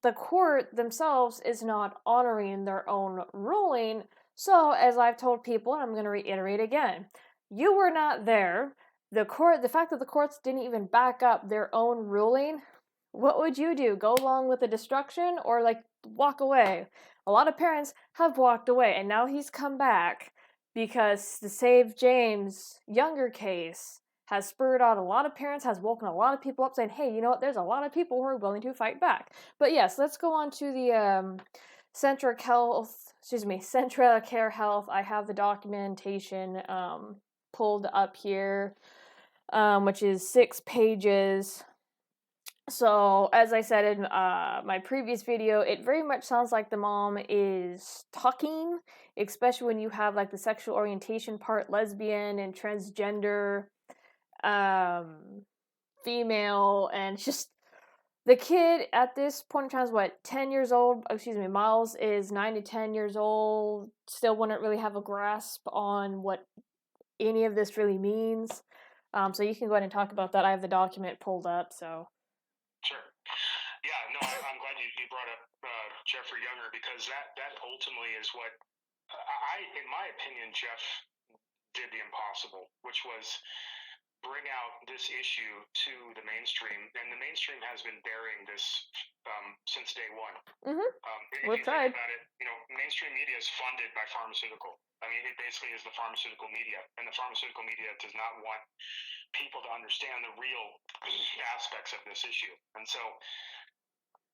the court themselves is not honoring their own ruling. So, as I've told people, and I'm going to reiterate again, you were not there. The fact that the courts didn't even back up their own ruling, what would you do? Go along with the destruction, or walk away? A lot of parents have walked away, and now he's come back because the Save James Younger case has spurred on a lot of parents, has woken a lot of people up saying, hey, you know what, there's a lot of people who are willing to fight back. But yes, let's go on to the Central Care Health. I have the documentation pulled up here, which is 6 pages. So, as I said in my previous video, it very much sounds like the mom is talking, especially when you have like the sexual orientation part, lesbian and transgender, female, and just the kid at this point in time is what, 10 years old? Excuse me, Miles is 9 to 10 years old, still wouldn't really have a grasp on what any of this really means. So you can go ahead and talk about that. I have the document pulled up, so. Sure. Yeah, no, I'm glad you brought up Jeffrey Younger, because that ultimately is what in my opinion, Jeff did the impossible, which was bring out this issue to the mainstream, and the mainstream has been burying this since day one. If you think about it, mainstream media is funded by pharmaceutical. I mean, it basically is the pharmaceutical media, and the pharmaceutical media does not want people to understand the real aspects of this issue. And so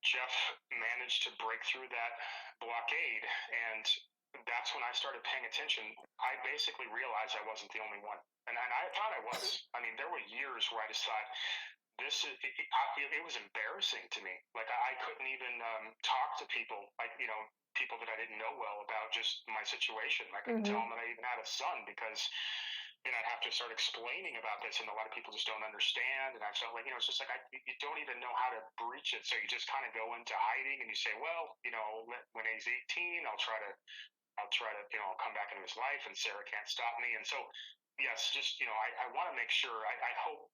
Jeff managed to break through that blockade, and that's when I started paying attention. I basically realized I wasn't the only one, and I thought I was. I mean, there were years where I just thought it was embarrassing to me. Like, I couldn't even talk to people, like, people that I didn't know well, about just my situation. I couldn't tell them that I even had a son, because then I'd have to start explaining about this, and a lot of people just don't understand. And I felt like, it's just like you don't even know how to breach it, so you just kind of go into hiding, and you say, well, when he's 18, I'll try to I'll come back into his life, and Sarah can't stop me. And so, yes, just I want to make sure. I hope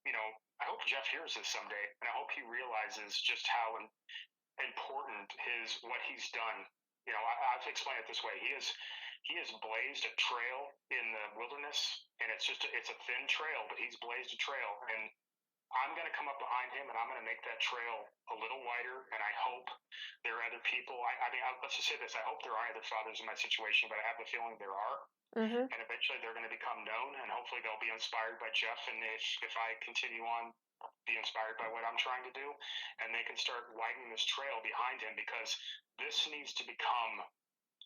I hope Jeff hears this someday, and I hope he realizes just how important what he's done. I've explained it this way. He has blazed a trail in the wilderness, and it's a thin trail, but he's blazed a trail, and I'm going to come up behind him, and I'm going to make that trail a little wider. And I hope there are other people. Let's just say this: I hope there are other fathers in my situation, but I have the feeling there are. And eventually, they're going to become known, and hopefully, they'll be inspired by Jeff. And if I continue on, be inspired by what I'm trying to do, and they can start widening this trail behind him, because this needs to become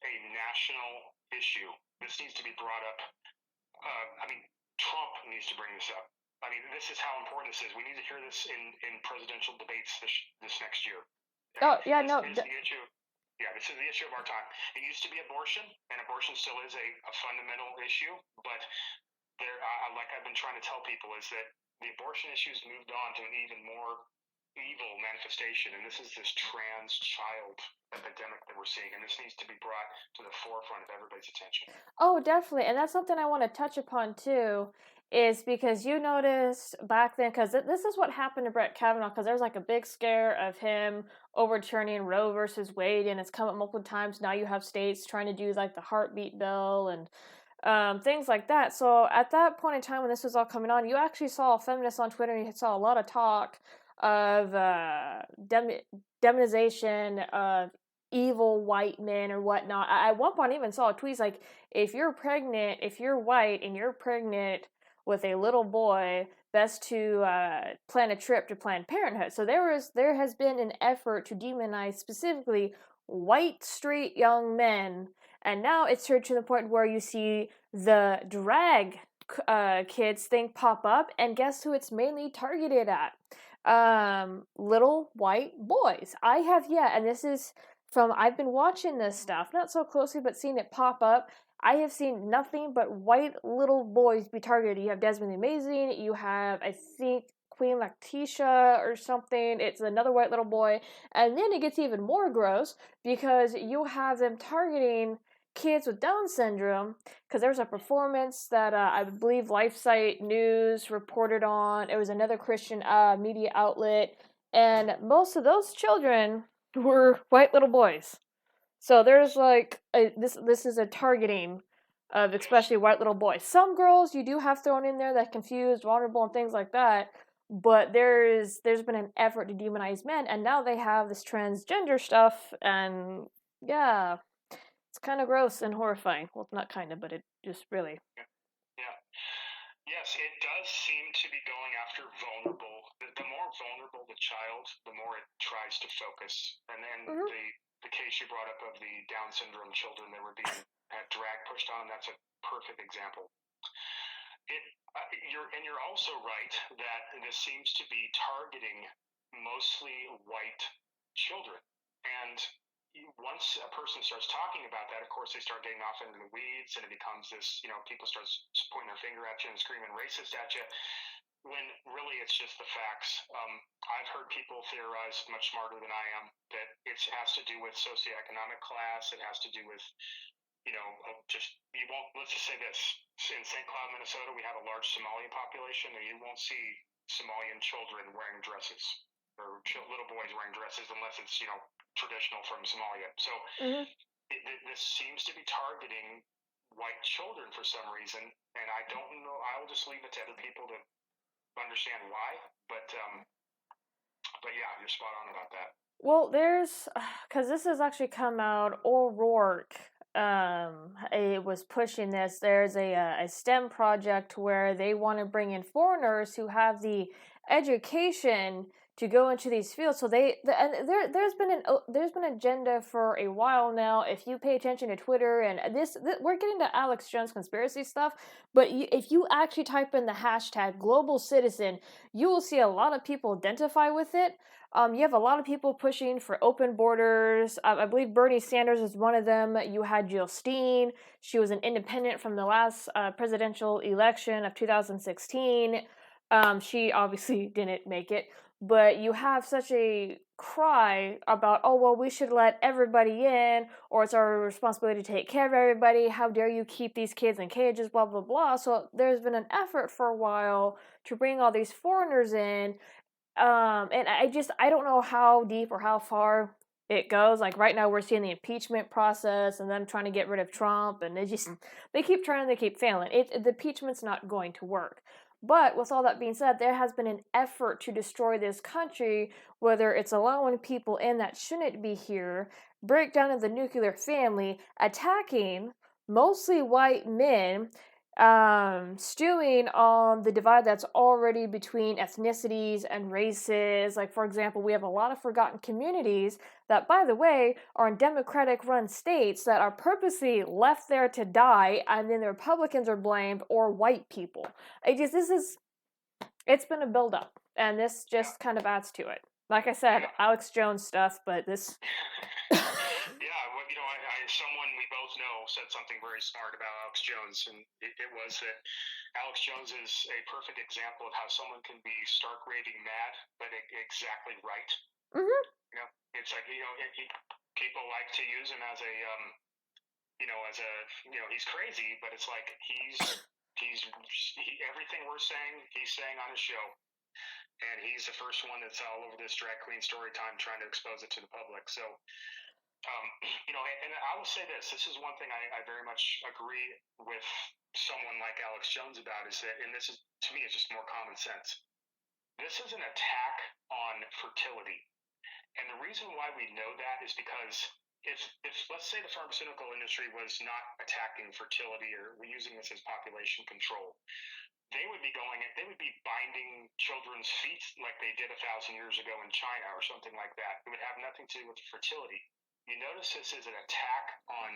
a national issue. This needs to be brought up. Trump needs to bring this up. This is how important this is. We need to hear this in presidential debates this next year. This is the issue. Yeah, this is the issue of our time. It used to be abortion, and abortion still is a fundamental issue. But like I've been trying to tell people, is that the abortion issue's moved on to an even more evil manifestation, and this is this trans child epidemic that we're seeing, and this needs to be brought to the forefront of everybody's attention. Oh, definitely, and that's something I want to touch upon too, is because you noticed back then, because this is what happened to Brett Kavanaugh, because there's like a big scare of him overturning Roe versus Wade, and it's come up multiple times. Now you have states trying to do like the heartbeat bill and things like that. So at that point in time when this was all coming on, you actually saw feminists on Twitter, and you saw a lot of talk of demonization of evil white men or whatnot. I at one point even saw tweets like, if you're white and you're pregnant with a little boy, best to plan a trip to Planned Parenthood. So there has been an effort to demonize specifically white straight young men, and now it's turned to the point where you see the drag kids thing pop up, and guess who it's mainly targeted at? Little white boys. And this is from, I've been watching this stuff, not so closely, but seeing it pop up. I have seen nothing but white little boys be targeted. You have Desmond the Amazing, you have, I think, Queen Latisha or something. It's another white little boy. And then it gets even more gross, because you have them targeting kids with Down syndrome, because there's a performance that I believe LifeSite News reported on. It was another Christian media outlet, and most of those children were white little boys. So there's like this is a targeting of especially white little boys. Some girls you do have thrown in there that confused, vulnerable, and things like that. But there's been an effort to demonize men, and now they have this transgender stuff, and yeah. It's kind of gross and horrifying. Well, not kind of, but it just really. Yeah. Yes, it does does seem to be going after vulnerable. The more vulnerable the child, the more it tries to focus. And then the case you brought up of the Down syndrome children that were being drag pushed on, that's a perfect example. You're also right that this seems to be targeting mostly white children. And once a person starts talking about that, of course, they start getting off into the weeds, and it becomes this, people start pointing their finger at you and screaming racist at you, when really it's just the facts. I've heard people theorize much smarter than I am that it has to do with socioeconomic class. It has to do with, let's just say this. In St. Cloud, Minnesota, we have a large Somali population, and you won't see Somalian children wearing dresses or little boys wearing dresses unless it's, traditional from Somalia. So this seems to be targeting white children for some reason, and I don't know. I will just leave it to other people to understand why. But yeah, you're spot on about that. Well, because this has actually come out. O'Rourke, it was pushing this. There's a STEM project where they want to bring in foreigners who have the education to go into these fields. So there's been an agenda for a while now. If you pay attention to Twitter and we're getting to Alex Jones conspiracy stuff, but if you actually type in the hashtag global citizen, you will see a lot of people identify with it. You have a lot of people pushing for open borders. I believe Bernie Sanders is one of them. You had Jill Stein. She was an independent from the last presidential election of 2016. She obviously didn't make it. But you have such a cry about, oh, well, we should let everybody in, or it's our responsibility to take care of everybody. How dare you keep these kids in cages, blah, blah, blah. So there's been an effort for a while to bring all these foreigners in. And I don't know how deep or how far it goes. Like right now we're seeing the impeachment process and them trying to get rid of Trump, and they keep trying, they keep failing. The impeachment's not going to work. But with all that being said, there has been an effort to destroy this country, whether it's allowing people in that shouldn't be here, breakdown of the nuclear family, attacking mostly white men, stewing on the divide that's already between ethnicities and races. Like, for example, we have a lot of forgotten communities that, by the way, are in Democratic-run states that are purposely left there to die, and then the Republicans are blamed, or white people. It's been a build-up, and this just kind of adds to it. Like I said, Alex Jones stuff, but this... someone we both know said something very smart about Alex Jones, and it was that Alex Jones is a perfect example of how someone can be stark raving mad, but exactly right. It's like, people like to use him as a, he's crazy, but it's like everything we're saying, he's saying on his show. And he's the first one that's all over this drag queen story time trying to expose it to the public. So, and I will say this is one thing I very much agree with someone like Alex Jones about, is that, and this is, to me, is just more common sense. This is an attack on fertility. And the reason why we know that is because if let's say the pharmaceutical industry was not attacking fertility, or we're using this as population control, they would be binding children's feet like they did 1,000 years ago in China or something like that. It would have nothing to do with fertility. You notice this is an attack on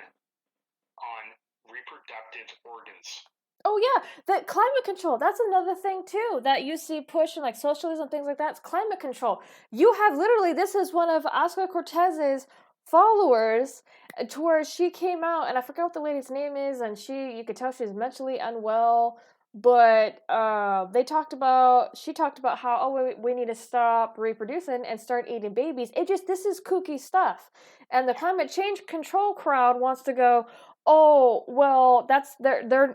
reproductive organs. Oh yeah, that climate control, that's another thing too that you see pushing, like socialism, things like that. It's climate control. You have literally, this is one of Ocasio-Cortez's followers, to where she came out, and I forgot what the lady's name is, and you could tell she's mentally unwell, but she talked about how, we need to stop reproducing and start eating babies. This is kooky stuff. And the climate change control crowd wants to go, oh, well,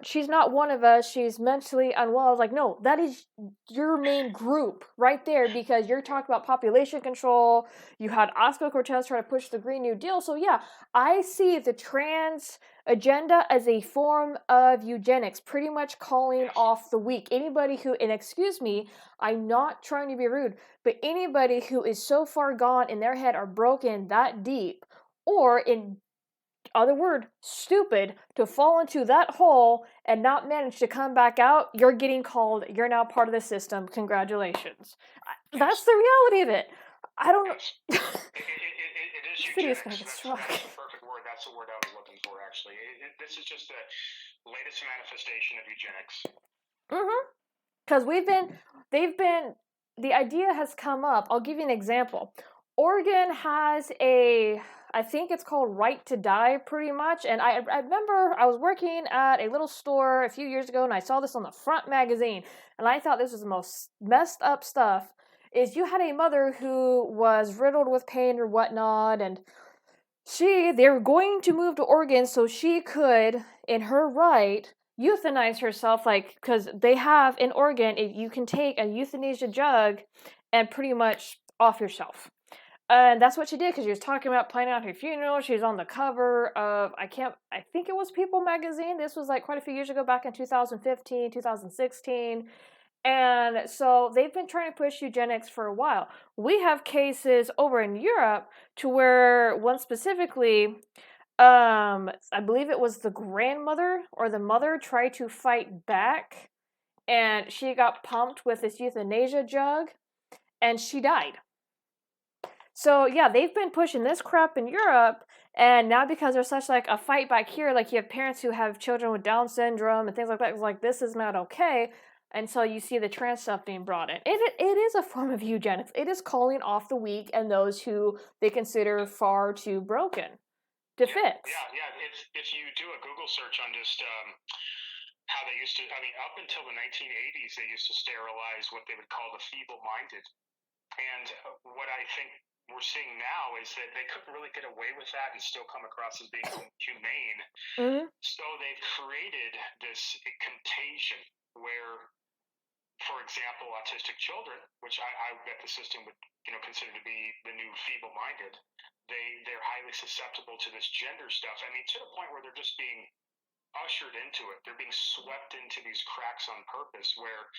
she's not one of us, she's mentally unwell. I was like, no, that is your main group right there, because you're talking about population control. You had Ocasio-Cortez try to push the Green New Deal. So yeah, I see the trans agenda as a form of eugenics, pretty much calling off the weak. Anybody who, and excuse me, I'm not trying to be rude, but anybody who is so far gone in their head or broken that deep, or in other word, stupid, to fall into that hole and not manage to come back out, you're getting called, you're now part of the system, congratulations. That's the reality of it. I don't know. It is This video's eugenics. gonna get That's struck. the perfect word. That's the word I was looking for, actually. This is just the latest manifestation of eugenics. Because the idea has come up. I'll give you an example. Oregon has I think it's called Right to Die, pretty much. And I remember I was working at a little store a few years ago, and I saw this on the front magazine, and I thought this was the most messed up stuff. Is you had a mother who was riddled with pain or whatnot, and they were going to move to Oregon so she could, in her right, euthanize herself, like, because they have in Oregon, you can take a euthanasia jug and pretty much off yourself. And that's what she did, because she was talking about planning out her funeral. She was on the cover of, I think it was People magazine. This was like quite a few years ago, back in 2015, 2016. And so they've been trying to push eugenics for a while. We have cases over in Europe to where one specifically, I believe it was the grandmother or the mother tried to fight back, and she got pumped with this euthanasia jug, and she died. So yeah, they've been pushing this crap in Europe, and now because there's such like a fight back here, like you have parents who have children with Down syndrome and things like that, it's like this is not okay. And so you see the trans stuff being brought in. It is a form of eugenics. It is calling off the weak and those who they consider far too broken to fix. Yeah. If you do a Google search on just how they used to, I mean, up until the 1980s, they used to sterilize what they would call the feeble-minded. And what I think we're seeing now is that they couldn't really get away with that and still come across as being humane. So they've created this contagion where, for example, autistic children, which I bet the system would consider to be the new feeble-minded, they're highly susceptible to this gender stuff. I mean, to the point where they're just being ushered into it. They're being swept into these cracks on purpose where,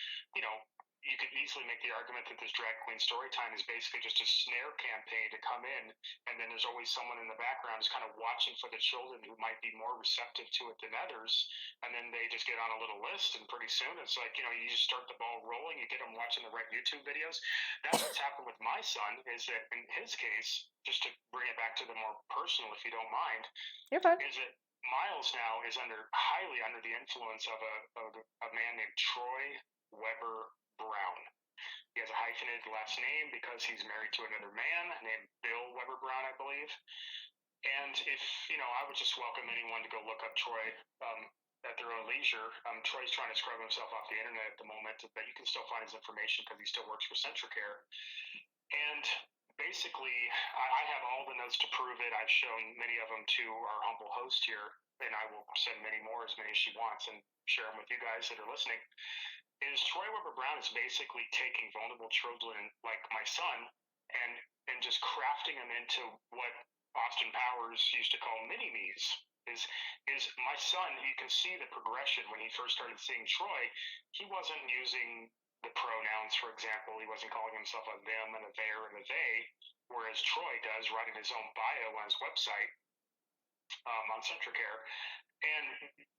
you could easily make the argument that this drag queen story time is basically just a snare campaign to come in, and then there's always someone in the background who's kind of watching for the children who might be more receptive to it than others, and then they just get on a little list, and pretty soon it's like, you just start the ball rolling, you get them watching the right YouTube videos. That's what's happened with my son, is that in his case, just to bring it back to the more personal, if you don't mind, You're fine. is that Miles now is highly under the influence of a man named Troy Weber Brown. He has a hyphenated last name because he's married to another man named Bill Weber Brown, I believe. And if, I would just welcome anyone to go look up Troy at their own leisure. Troy's trying to scrub himself off the internet at the moment, but you can still find his information because he still works for Centricare. And basically, I have all the notes to prove it. I've shown many of them to our humble host here, and I will send many more, as many as she wants, and share them with you guys that are listening. Is Troy Weber Brown is basically taking vulnerable children like my son and just crafting them into what Austin Powers used to call mini-me's. Is my son, you can see the progression when he first started seeing Troy. He wasn't using the pronouns, for example. He wasn't calling himself a them and a there and a they, whereas Troy does, writing his own bio on his website on Centricare. And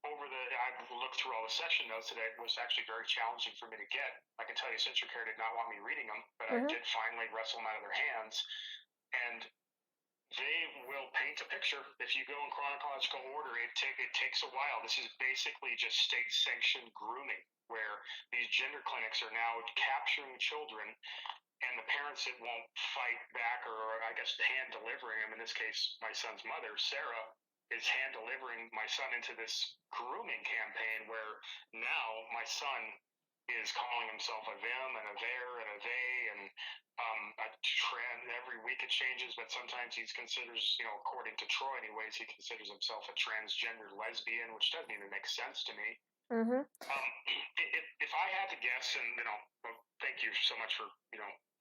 I've looked through all the session notes today. It was actually very challenging for me to get. I can tell you, Centricare did not want me reading them, but I did finally wrestle them out of their hands. And they will paint a picture. If you go in chronological order, it takes a while. This is basically just state-sanctioned grooming, where these gender clinics are now capturing children, and the parents that won't fight back, or I guess hand delivering them, in this case, my son's mother, Sarah, is hand delivering my son into this grooming campaign where now my son is calling himself a them and a there and a they and a trend. Every week it changes, but sometimes he considers, according to Troy anyways, he considers himself a transgender lesbian, which doesn't even make sense to me. If I had to guess, and well, thank you so much for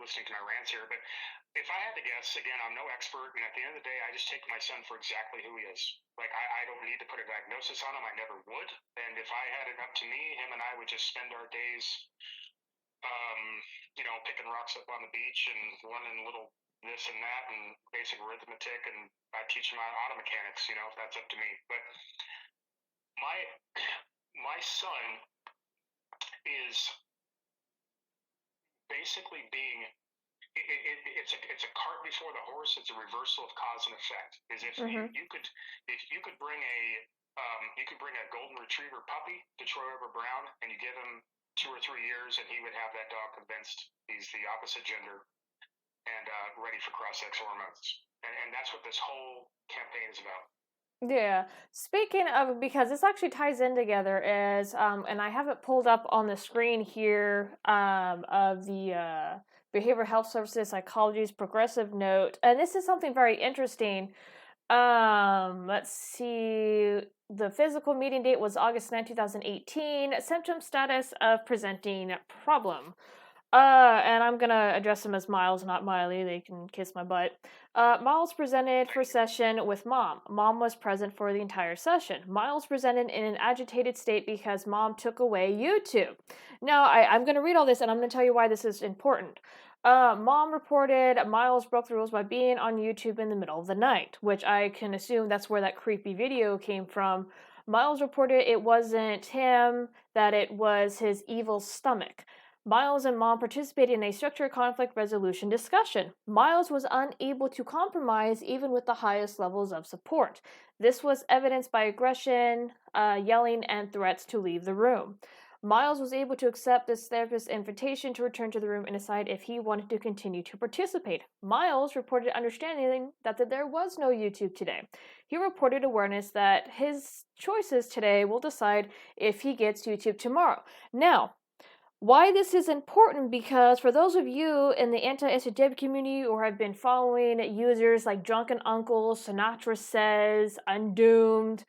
listening to my rants here, but if I had to guess, again, I'm no expert, and at the end of the day, I just take my son for exactly who he is. Like, I don't need to put a diagnosis on him. I never would. And if I had it up to me, him and I would just spend our days, picking rocks up on the beach and running little this and that and basic arithmetic, and I teach them auto mechanics, if that's up to me. But my my son is basically being it's a cart before the horse. It's a reversal of cause and effect. Is if you could bring a golden retriever puppy to Troy Weber Brown, and you give him 2 or 3 years, and he would have that dog convinced he's the opposite gender and ready for cross-sex hormones. And that's what this whole campaign is about. Yeah. Speaking of, because this actually ties in together, is and I have it pulled up on the screen here, of the Behavioral Health Services Psychology's progressive note, and this is something very interesting. Let's see. The physical meeting date was August 9, 2018. Symptom status of presenting problem. And I'm gonna address him as Miles, not Miley. They can kiss my butt. Miles presented for session with Mom. Mom was present for the entire session. Miles presented in an agitated state because Mom took away YouTube. Now, I'm gonna read all this, and I'm gonna tell you why this is important. Mom reported Miles broke the rules by being on YouTube in the middle of the night, which I can assume that's where that creepy video came from. Miles reported it wasn't him, that it was his evil stomach. Miles and Mom participated in a structured conflict resolution discussion. Miles was unable to compromise even with the highest levels of support. This was evidenced by aggression, yelling, and threats to leave the room. Miles was able to accept this therapist's invitation to return to the room and decide if he wanted to continue to participate. Miles reported understanding that there was no YouTube today. He reported awareness that his choices today will decide if he gets YouTube tomorrow. Now, why this is important, because for those of you in the anti-SJW community or have been following users like Drunken Uncle, Sinatra Says, Undoomed,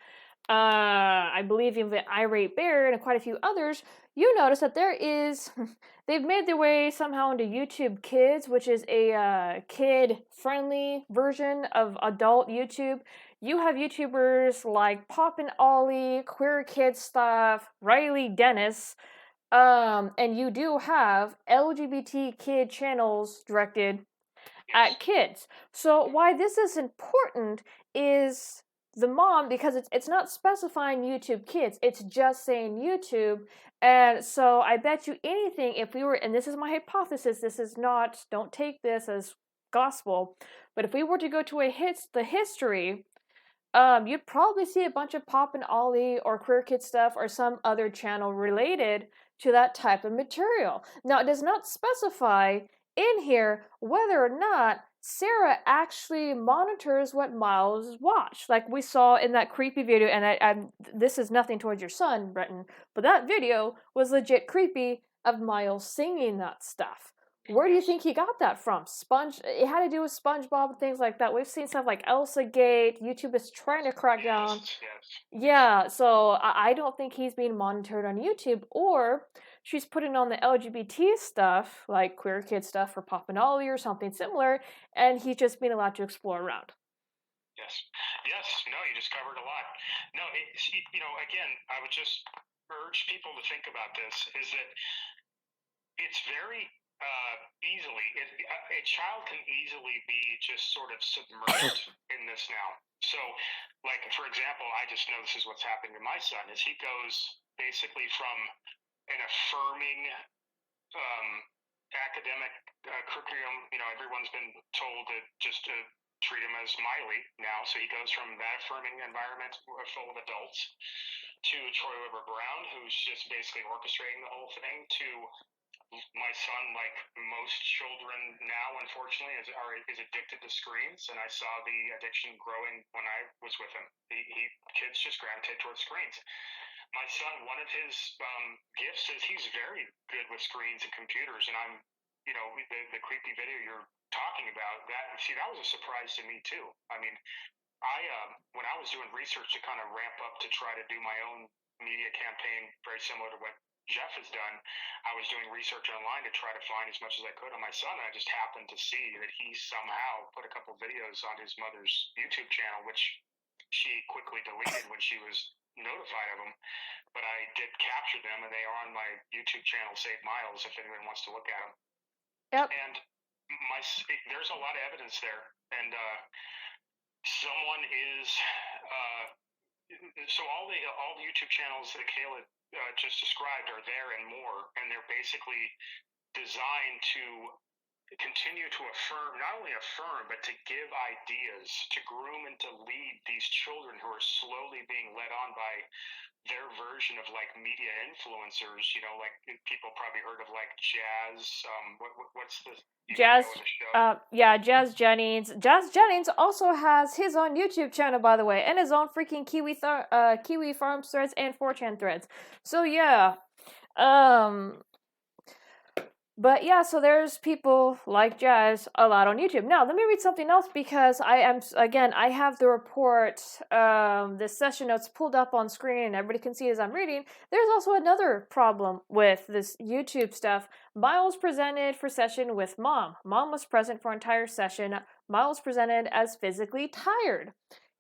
I believe even Irate Bear and quite a few others, you notice that they've made their way somehow into YouTube Kids, which is a kid-friendly version of adult YouTube. You have YouTubers like Pop and Ollie, Queer Kid Stuff, Riley Dennis, and you do have LGBT kid channels directed at kids. So why this is important is the mom, because it's not specifying YouTube Kids, it's just saying YouTube. And so I bet you anything, if we were, and this is my hypothesis, this is not, don't take this as gospel, but if we were to go to the history, you'd probably see a bunch of Pop and Ollie or Queer Kid Stuff or some other channel related to that type of material. Now, it does not specify in here whether or not Sarah actually monitors what Miles watched, like we saw in that creepy video. And this is nothing towards your son, Brenton, but that video was legit creepy, of Miles singing that stuff. Where do you think he got that from? It had to do with SpongeBob and things like that. We've seen stuff like Elsa Gate. YouTube is trying to crack down. Yes. Yeah, so I don't think he's being monitored on YouTube, or she's putting on the LGBT stuff, like Queer Kid Stuff for Pop and Ollie or something similar, and he's just being allowed to explore around. Yes. No, you just covered a lot. No, again, I would just urge people to think about this, is that it's very easily, a child can easily be just sort of submerged in this now. So, like, for example, I just know this is what's happening to my son, is he goes basically from an affirming academic curriculum. Everyone's been told to just to treat him as Miley now, so he goes from that affirming environment full of adults to Troy Weber Brown, who's just basically orchestrating the whole thing, to my son, like most children now, unfortunately, is addicted to screens, and I saw the addiction growing when I was with him. Kids just gravitate towards screens. My son, one of his gifts is he's very good with screens and computers, and I'm, the creepy video you're talking about, that was a surprise to me too. I mean, when I was doing research to kind of ramp up to try to do my own media campaign, very similar to what Jeff has done, I was doing research online to try to find as much as I could on my son, and I just happened to see that he somehow put a couple videos on his mother's YouTube channel, which she quickly deleted when she was notified of them. But I did capture them, and they are on my YouTube channel, Save Miles, if anyone wants to look at them. Yep. And there's a lot of evidence there, and someone is so all the YouTube channels that Kayla just described are there and more, and they're basically designed to continue to affirm, not only affirm, but to give ideas, to groom and to lead these children who are slowly being led on by their version of like media influencers. You know, like people probably heard of like Jazz. What's the Jazz, Jazz Jennings. Jazz Jennings also has his own YouTube channel, by the way, and his own freaking Kiwi Farms threads and 4chan threads. So yeah, but yeah, so there's people like Jazz a lot on YouTube. Now, let me read something else because I have the report, the session notes pulled up on screen and everybody can see as I'm reading. There's also another problem with this YouTube stuff. Miles presented for session with Mom. Mom was present for entire session. Miles presented as physically tired.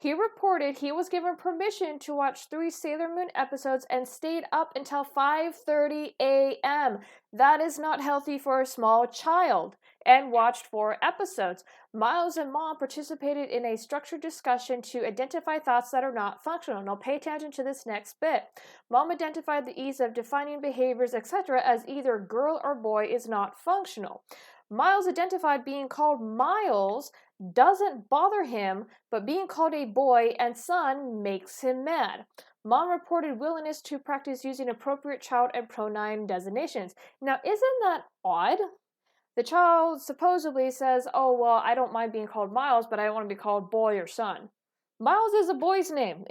He reported he was given permission to watch 3 Sailor Moon episodes and stayed up until 5:30 a.m. That is not healthy for a small child, and watched 4 episodes. Miles and Mom participated in a structured discussion to identify thoughts that are not functional. Now pay attention to this next bit. Mom identified the ease of defining behaviors, etc. as either girl or boy is not functional. Miles identified being called Miles doesn't bother him, but being called a boy and son makes him mad. Mom reported willingness to practice using appropriate child and pronoun designations. Now, isn't that odd? The child supposedly says, oh, well, I don't mind being called Miles, but I don't want to be called boy or son. Miles is a boy's name.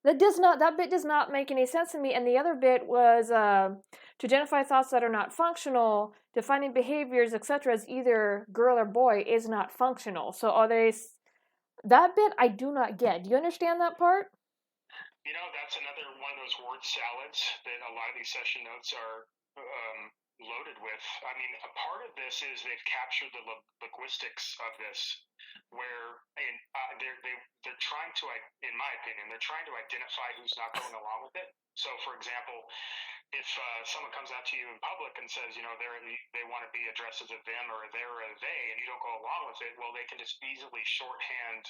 That bit does not make any sense to me. And the other bit was to identify thoughts that are not functional, defining behaviors, etc. as either girl or boy is not functional. So are they? That bit I do not get. Do you understand that part? You know, that's another one of those word salads that a lot of these session notes are loaded with. I mean, a part of this is they've captured the linguistics of this, where they're trying to, in my opinion, they're trying to identify who's not going along with it. So, for example, if someone comes out to you in public and says, you know, they want to be addressed as a them or a there or a they, and you don't go along with it, well, they can just easily shorthand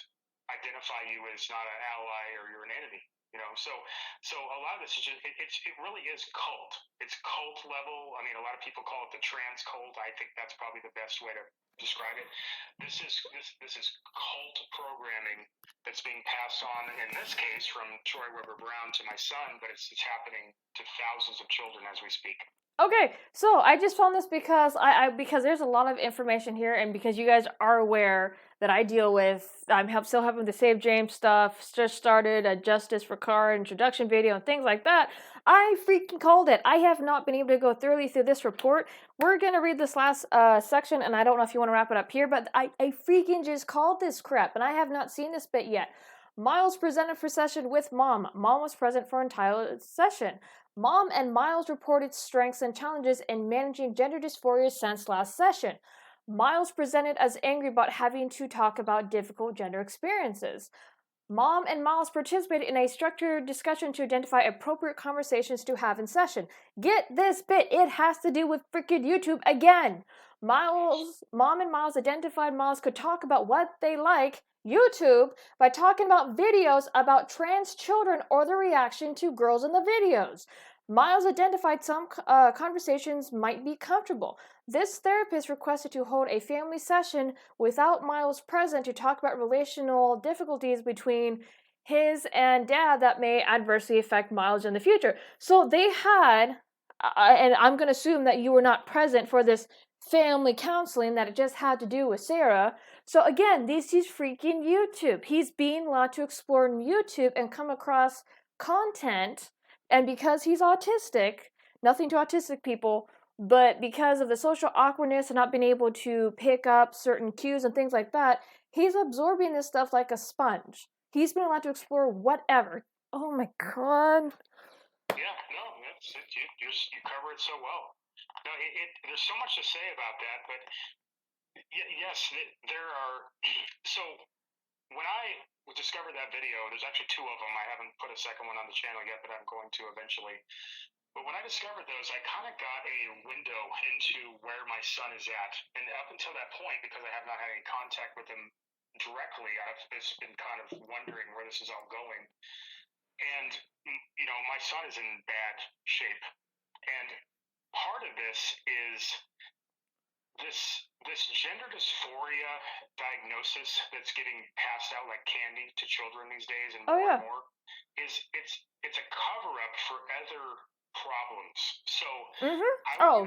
identify you as not an ally or you're an enemy. You know, so a lot of this is just it really is cult. It's cult level. I mean, a lot of people call it the trans cult. I think that's probably the best way to describe it. This is cult programming that's being passed on, in this case, from Troy Weber Brown to my son, but it's happening to thousands of children as we speak. Okay, so I just found this because because there's a lot of information here, and because you guys are aware that I deal with, I'm still having the Save James stuff, just started a Justice for Car introduction video and things like that. I freaking called it. I have not been able to go thoroughly through this report. We're going to read this last section, and I don't know if you want to wrap it up here, but I freaking just called this crap, and I have not seen this bit yet. Miles presented for session with Mom. Mom was present for entire session. Mom and Miles reported strengths and challenges in managing gender dysphoria since last session. Miles presented as angry about having to talk about difficult gender experiences. Mom and Miles participated in a structured discussion to identify appropriate conversations to have in session. Get this bit, it has to do with freaking YouTube again. Mom and Miles identified Miles could talk about what they like, YouTube, by talking about videos about trans children or the reaction to girls in the videos. Miles identified some conversations might be comfortable. This therapist requested to hold a family session without Miles present to talk about relational difficulties between his and Dad that may adversely affect Miles in the future. So they had, and I'm going to assume that you were not present for this family counseling, that it just had to do with Sarah. So again, this is freaking YouTube. He's being allowed to explore YouTube and come across content, and because he's autistic, nothing to autistic people, but because of the social awkwardness and not being able to pick up certain cues and things like that, he's absorbing this stuff like a sponge. He's been allowed to explore whatever. Oh my god. Yeah, no, that's it. You cover it so well. No, there's so much to say about that, but yes, there are. So when I discovered that video, there's actually 2 of them. I haven't put a second one on the channel yet, but I'm going to eventually. But when I discovered those, I kind of got a window into where my son is at. And up until that point, because I have not had any contact with him directly, I've just been kind of wondering where this is all going. And, my son is in bad shape. And part of this is this gender dysphoria diagnosis that's getting passed out like candy to children these days, and more and more, is it's a cover up for other problems. So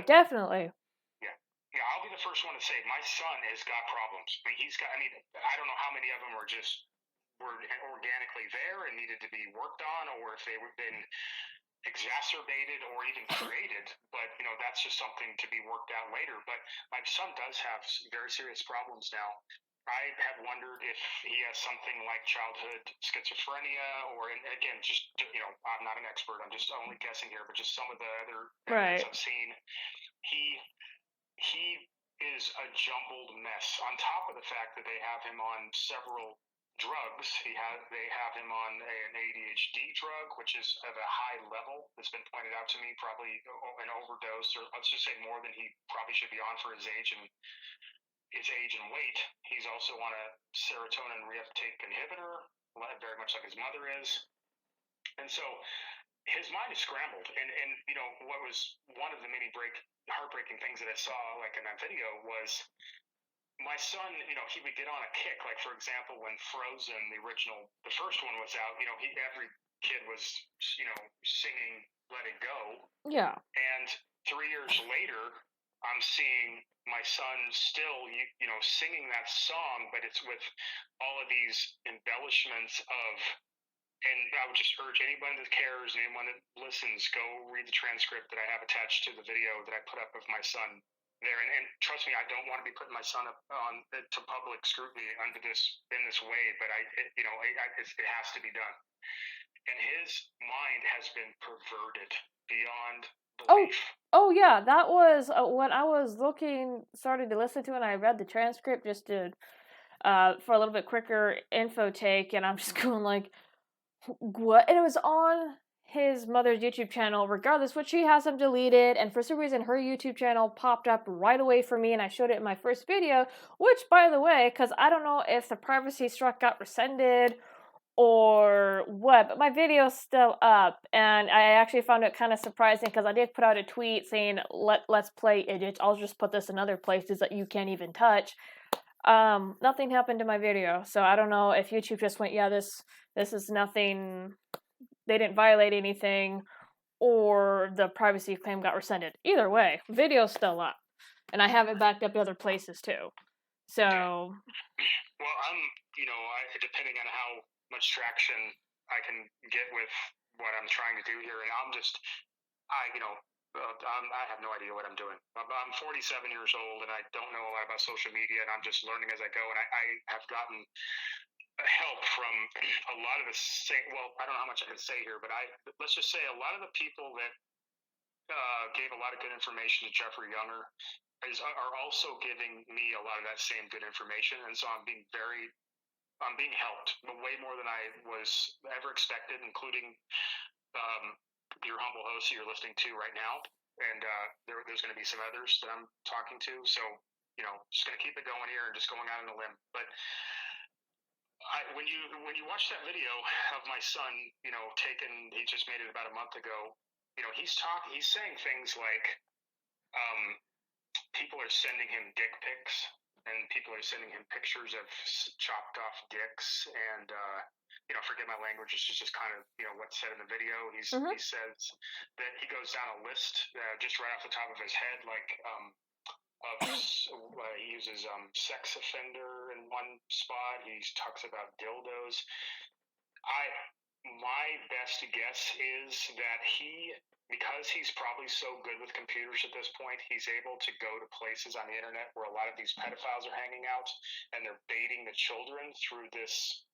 definitely. Yeah, I'll be the first one to say my son has got problems. I don't know how many of them were organically there and needed to be worked on, or if they've been exacerbated or even created, but that's just something to be worked out later. But my son does have very serious problems now. I have wondered if he has something like childhood schizophrenia, or, and again, just I'm not an expert, I'm just only guessing here, but just some of the other evidence I've seen, he is a jumbled mess. On top of the fact that they have him on several drugs, they have him on an ADHD drug, which is of a high level. It's been pointed out to me, probably an overdose, or let's just say more than he probably should be on for his age and weight. He's also on a serotonin reuptake inhibitor, very much like his mother is. And so his mind is scrambled. And what was one of the many heartbreaking things that I saw, like in that video, was my son, he would get on a kick. Like, for example, when Frozen, the first one was out, every kid was, singing Let It Go. Yeah. And 3 years later, I'm seeing my son still, singing that song, but it's with all of these embellishments of, and I would just urge anyone that cares, anyone that listens, go read the transcript that I have attached to the video that I put up of my son there. And trust me, I don't want to be putting my son up to public scrutiny in this way, but it has to be done. And his mind has been perverted beyond belief. Oh yeah, that was when I was started to listen to it, and I read the transcript just to for a little bit quicker info take, and I'm just going like, what? And it was on his mother's YouTube channel, regardless, which she has them deleted, and for some reason her YouTube channel popped up right away for me, and I showed it in my first video, which, by the way, because I don't know if the privacy struck got rescinded or what, but my video's still up, and I actually found it kind of surprising because I did put out a tweet saying, let's play idiots, I'll just put this in other places that you can't even touch. Nothing happened to my video, so I don't know if YouTube just went, yeah, this is nothing, they didn't violate anything, or the privacy claim got rescinded. Either way, video's still up, and I have it backed up to other places too. So, well, depending on how much traction I can get with what I'm trying to do here, and I have no idea what I'm doing. I'm 47 years old, and I don't know a lot about social media, and I'm just learning as I go. And I have gotten help from a lot of the I don't know how much I can say here, but let's just say a lot of the people that gave a lot of good information to Jeffrey Younger are also giving me a lot of that same good information, and so I'm being helped, but way more than I was ever expected, including your humble host that you're listening to right now, and there's going to be some others that I'm talking to. So just going to keep it going here and just going out on a limb. But when you watch that video of my son, he just made it about a month ago. He's saying things like, people are sending him dick pics, and people are sending him pictures of chopped off dicks, and forget my language, it's just kind of what's said in the video. He says that he goes down a list just right off the top of his head, like he uses sex offender in one spot. He talks about dildos. My best guess is that because he's probably so good with computers at this point, he's able to go to places on the internet where a lot of these pedophiles are hanging out, and they're baiting the children through this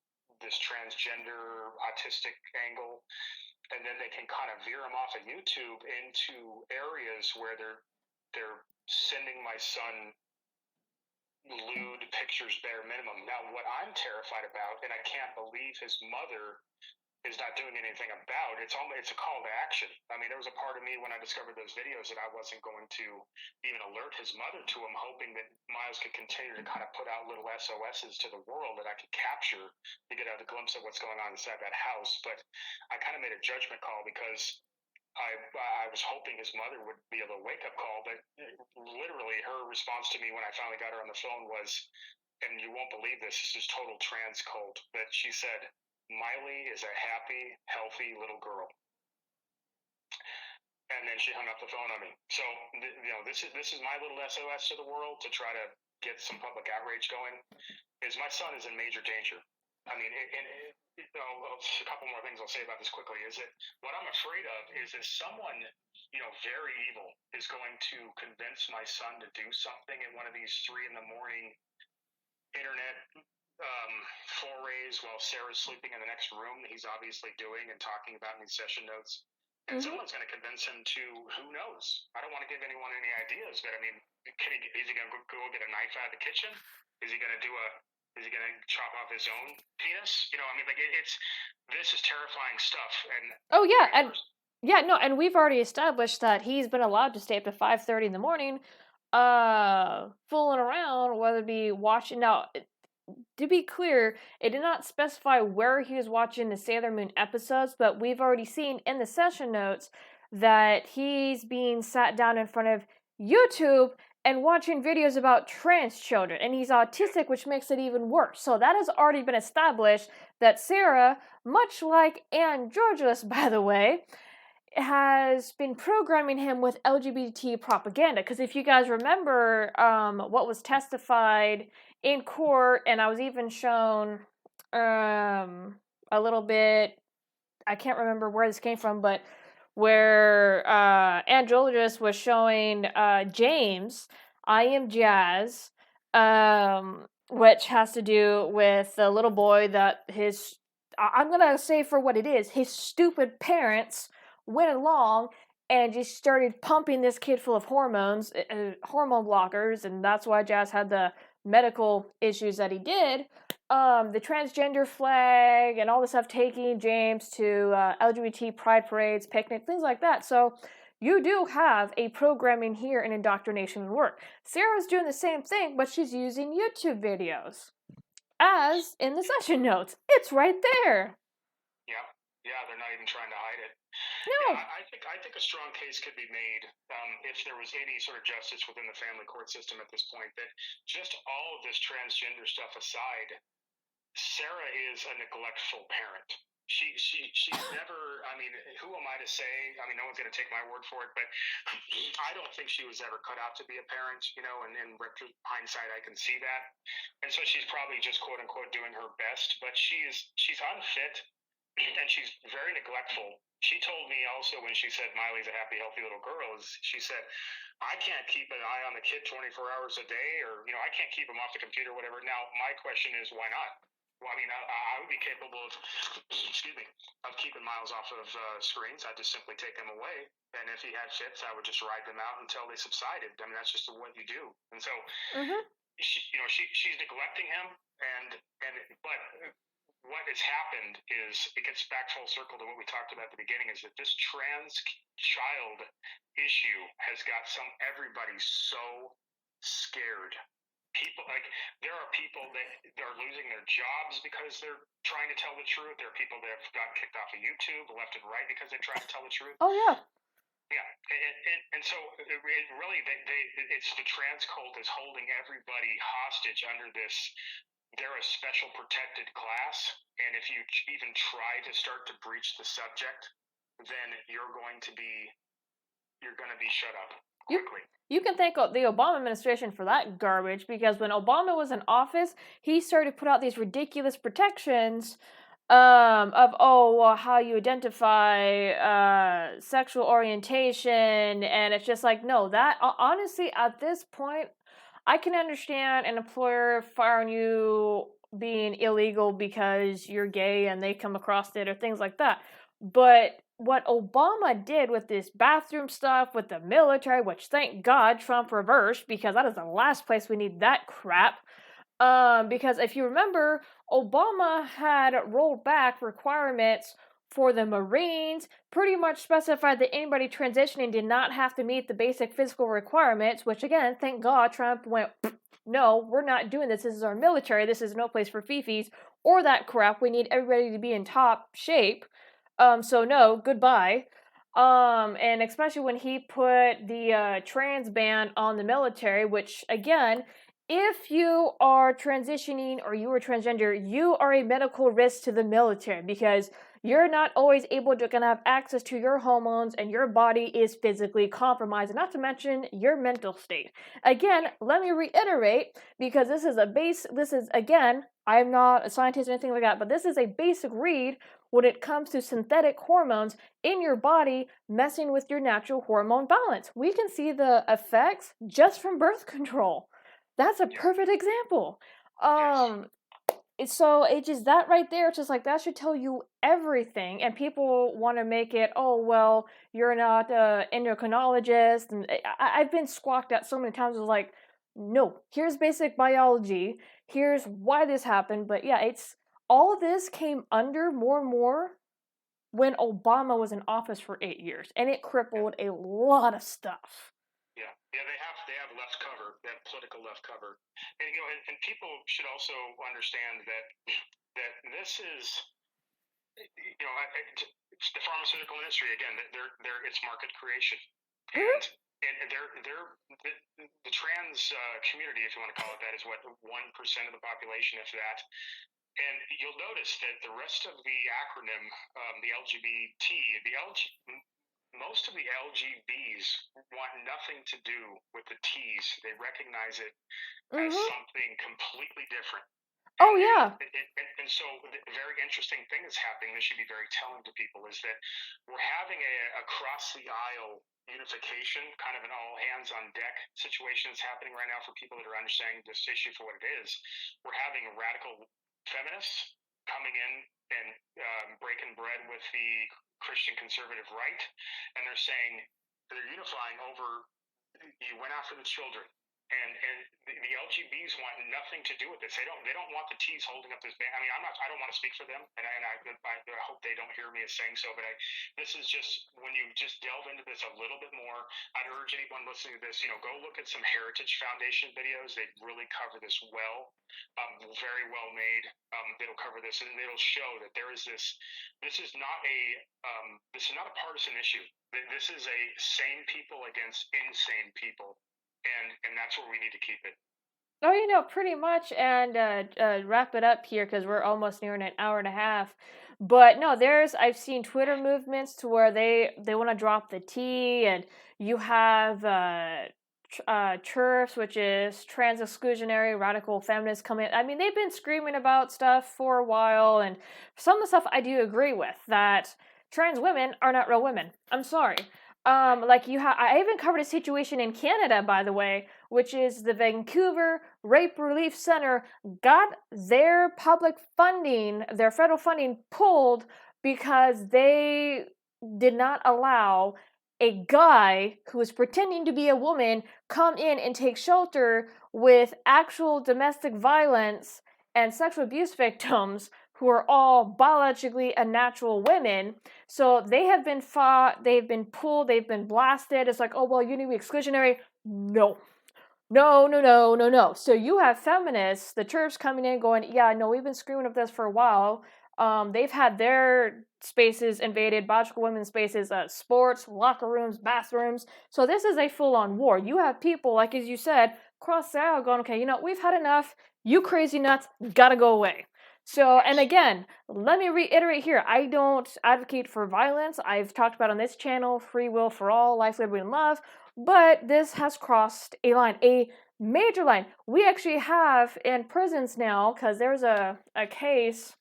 transgender autistic angle, and then they can kind of veer them off of YouTube into areas where they're sending my son lewd pictures bare minimum. Now, what I'm terrified about, and I can't believe his mother is not doing anything about. It's a call to action. I mean, there was a part of me when I discovered those videos that I wasn't going to even alert his mother to him, hoping that Miles could continue to kind of put out little SOSs to the world that I could capture to get a glimpse of what's going on inside that house. But I kind of made a judgment call because I was hoping his mother would be a little wake up call, but literally her response to me when I finally got her on the phone was, and you won't believe this is total trans cult, but she said, Miley is a happy, healthy little girl. And then she hung up the phone on me. So, this is my little SOS to the world to try to get some public outrage going. Is my son is in major danger. I mean, a couple more things I'll say about this quickly. Is that what I'm afraid of is someone, very evil is going to convince my son to do something at one of these 3 a.m. internet forays while Sarah's sleeping in the next room that he's obviously doing and talking about in these session notes. And someone's going to convince him to, who knows? I don't want to give anyone any ideas, but I mean, is he going to go get a knife out of the kitchen? Is he going to chop off his own penis? This is terrifying stuff. And and we've already established that he's been allowed to stay up to 5:30 in the morning, fooling around, whether it be watching. Now, to be clear, it did not specify where he was watching the Sailor Moon episodes, but we've already seen in the session notes that he's being sat down in front of YouTube and watching videos about trans children, and he's autistic, which makes it even worse. So that has already been established that Sarah, much like Androgynous, by the way, has been programming him with LGBT propaganda. Because if you guys remember what was testified in court, and I was even shown a little bit, I can't remember where this came from, but where Androgynous was showing James, I Am Jazz, which has to do with the little boy that I'm going to say for what it is, his stupid parents went along and just started pumping this kid full of hormones, hormone blockers, and that's why Jazz had the medical issues that he did. The transgender flag and all this stuff, taking James to LGBT pride parades, picnics, things like that. So you do have a programming here in indoctrination work. Sarah's doing the same thing, but she's using YouTube videos. As in the session notes. It's right there. Yeah, they're not even trying to hide it. No. Yeah, I think a strong case could be made if there was any sort of justice within the family court system at this point, that just all of this transgender stuff aside, Sarah is a neglectful parent. She's never, I mean, who am I to say? I mean, no one's going to take my word for it, but I don't think she was ever cut out to be a parent, and in hindsight, I can see that. And so she's probably just quote unquote doing her best, but she's unfit and she's very neglectful. She told me also when she said Miley's a happy, healthy little girl, she said, I can't keep an eye on the kid 24 hours a day, or, I can't keep him off the computer or whatever. Now, my question is, why not? Well, I mean, I would be capable of, of keeping Miles off of screens. I'd just simply take them away. And if he had fits, I would just ride them out until they subsided. I mean, that's just what you do. And so, she's neglecting him. But what has happened is, it gets back full circle to what we talked about at the beginning, is that this trans child issue has got everybody so scared. There are people that are losing their jobs because they're trying to tell the truth. There are people that have gotten kicked off of YouTube left and right because they try to tell the truth. Oh, yeah. Yeah, and so it really, it's the trans cult is holding everybody hostage under this. They're a special protected class, and if you even try to start to breach the subject, then you're going to be shut up quickly. You can thank the Obama administration for that garbage, because when Obama was in office, he started to put out these ridiculous protections of how you identify sexual orientation, and it's just like, no, that honestly at this point, I can understand an employer firing you being illegal because you're gay and they come across it or things like that, but what Obama did with this bathroom stuff, with the military, which thank God Trump reversed, because that is the last place we need that crap. Because if you remember, Obama had rolled back requirements for the Marines pretty much specified that anybody transitioning did not have to meet the basic physical requirements, which again, thank God Trump went, no, we're not doing this. This is our military. This is no place for fifis or that crap. We need everybody to be in top shape. So no, goodbye. And especially when he put the trans ban on the military, which again, if you are transitioning or you are transgender, you are a medical risk to the military because you're not always able to have access to your hormones and your body is physically compromised, and not to mention your mental state. Again, let me reiterate, because this is again, I'm not a scientist or anything like that, but this is a basic read when it comes to synthetic hormones in your body messing with your natural hormone balance. We can see the effects just from birth control. That's a perfect example. So it's just that right there, it's just like that should tell you everything. And people want to make it, oh, well, you're not an endocrinologist. And I've been squawked at so many times. It's like, no, here's basic biology. Here's why this happened. But yeah, it's all this came under more and more when Obama was in office for 8 years. And it crippled a lot of stuff. Yeah, they have left cover, they have political left cover, and and people should also understand that this is, the pharmaceutical industry again. It's market creation, and the trans community, if you want to call it that, is what 1% of the population, if that. And you'll notice that the rest of the acronym, the LGBT, most of the LGBs want nothing to do with the T's. They recognize it as something completely different. Oh, yeah. And so the very interesting thing that's happening, this should be very telling to people, is that we're having a across-the-aisle unification, kind of an all-hands-on-deck situation that's happening right now for people that are understanding this issue for what it is. We're having radical feminists coming in and breaking bread with the Christian conservative right, and they're saying they're unifying over, you went after the children, and the LGBs want nothing to do with this. They don't want the T's holding up this ban. I mean, I don't want to speak for them, and I hope they don't hear me as saying so. But this is just, when you just delve into this a little bit more, I'd urge anyone listening to this, go look at some Heritage Foundation videos. They really cover this well, very well made. That'll cover this, and it'll show that there is this. This is not a partisan issue. This is a sane people against insane people. And that's where we need to keep it. Oh, pretty much. And wrap it up here because we're almost near an hour and a half. But no, I've seen Twitter movements to where they want to drop the T, and you have TERFs, which is trans exclusionary radical feminists, coming. I mean, they've been screaming about stuff for a while, and some of the stuff I do agree with, that trans women are not real women. I'm sorry. I even covered a situation in Canada, by the way, which is the Vancouver Rape Relief Center got their public funding, their federal funding pulled because they did not allow a guy who was pretending to be a woman come in and take shelter with actual domestic violence and sexual abuse victims who are all biologically unnatural women. So they have been fought, they've been pulled, they've been blasted. It's like, oh, well, you need to be exclusionary. No. So you have feminists, the TERFs, coming in going, yeah, no, we've been screwing up this for a while. They've had their spaces invaded, biological women's spaces, sports, locker rooms, bathrooms. So this is a full-on war. You have people, like as you said, across the aisle going, okay, we've had enough. You crazy nuts, gotta go away. So, and again, let me reiterate here, I don't advocate for violence. I've talked about on this channel, free will for all, life, liberty, and love, but this has crossed a line, a major line. We actually have in prisons now, because there's a case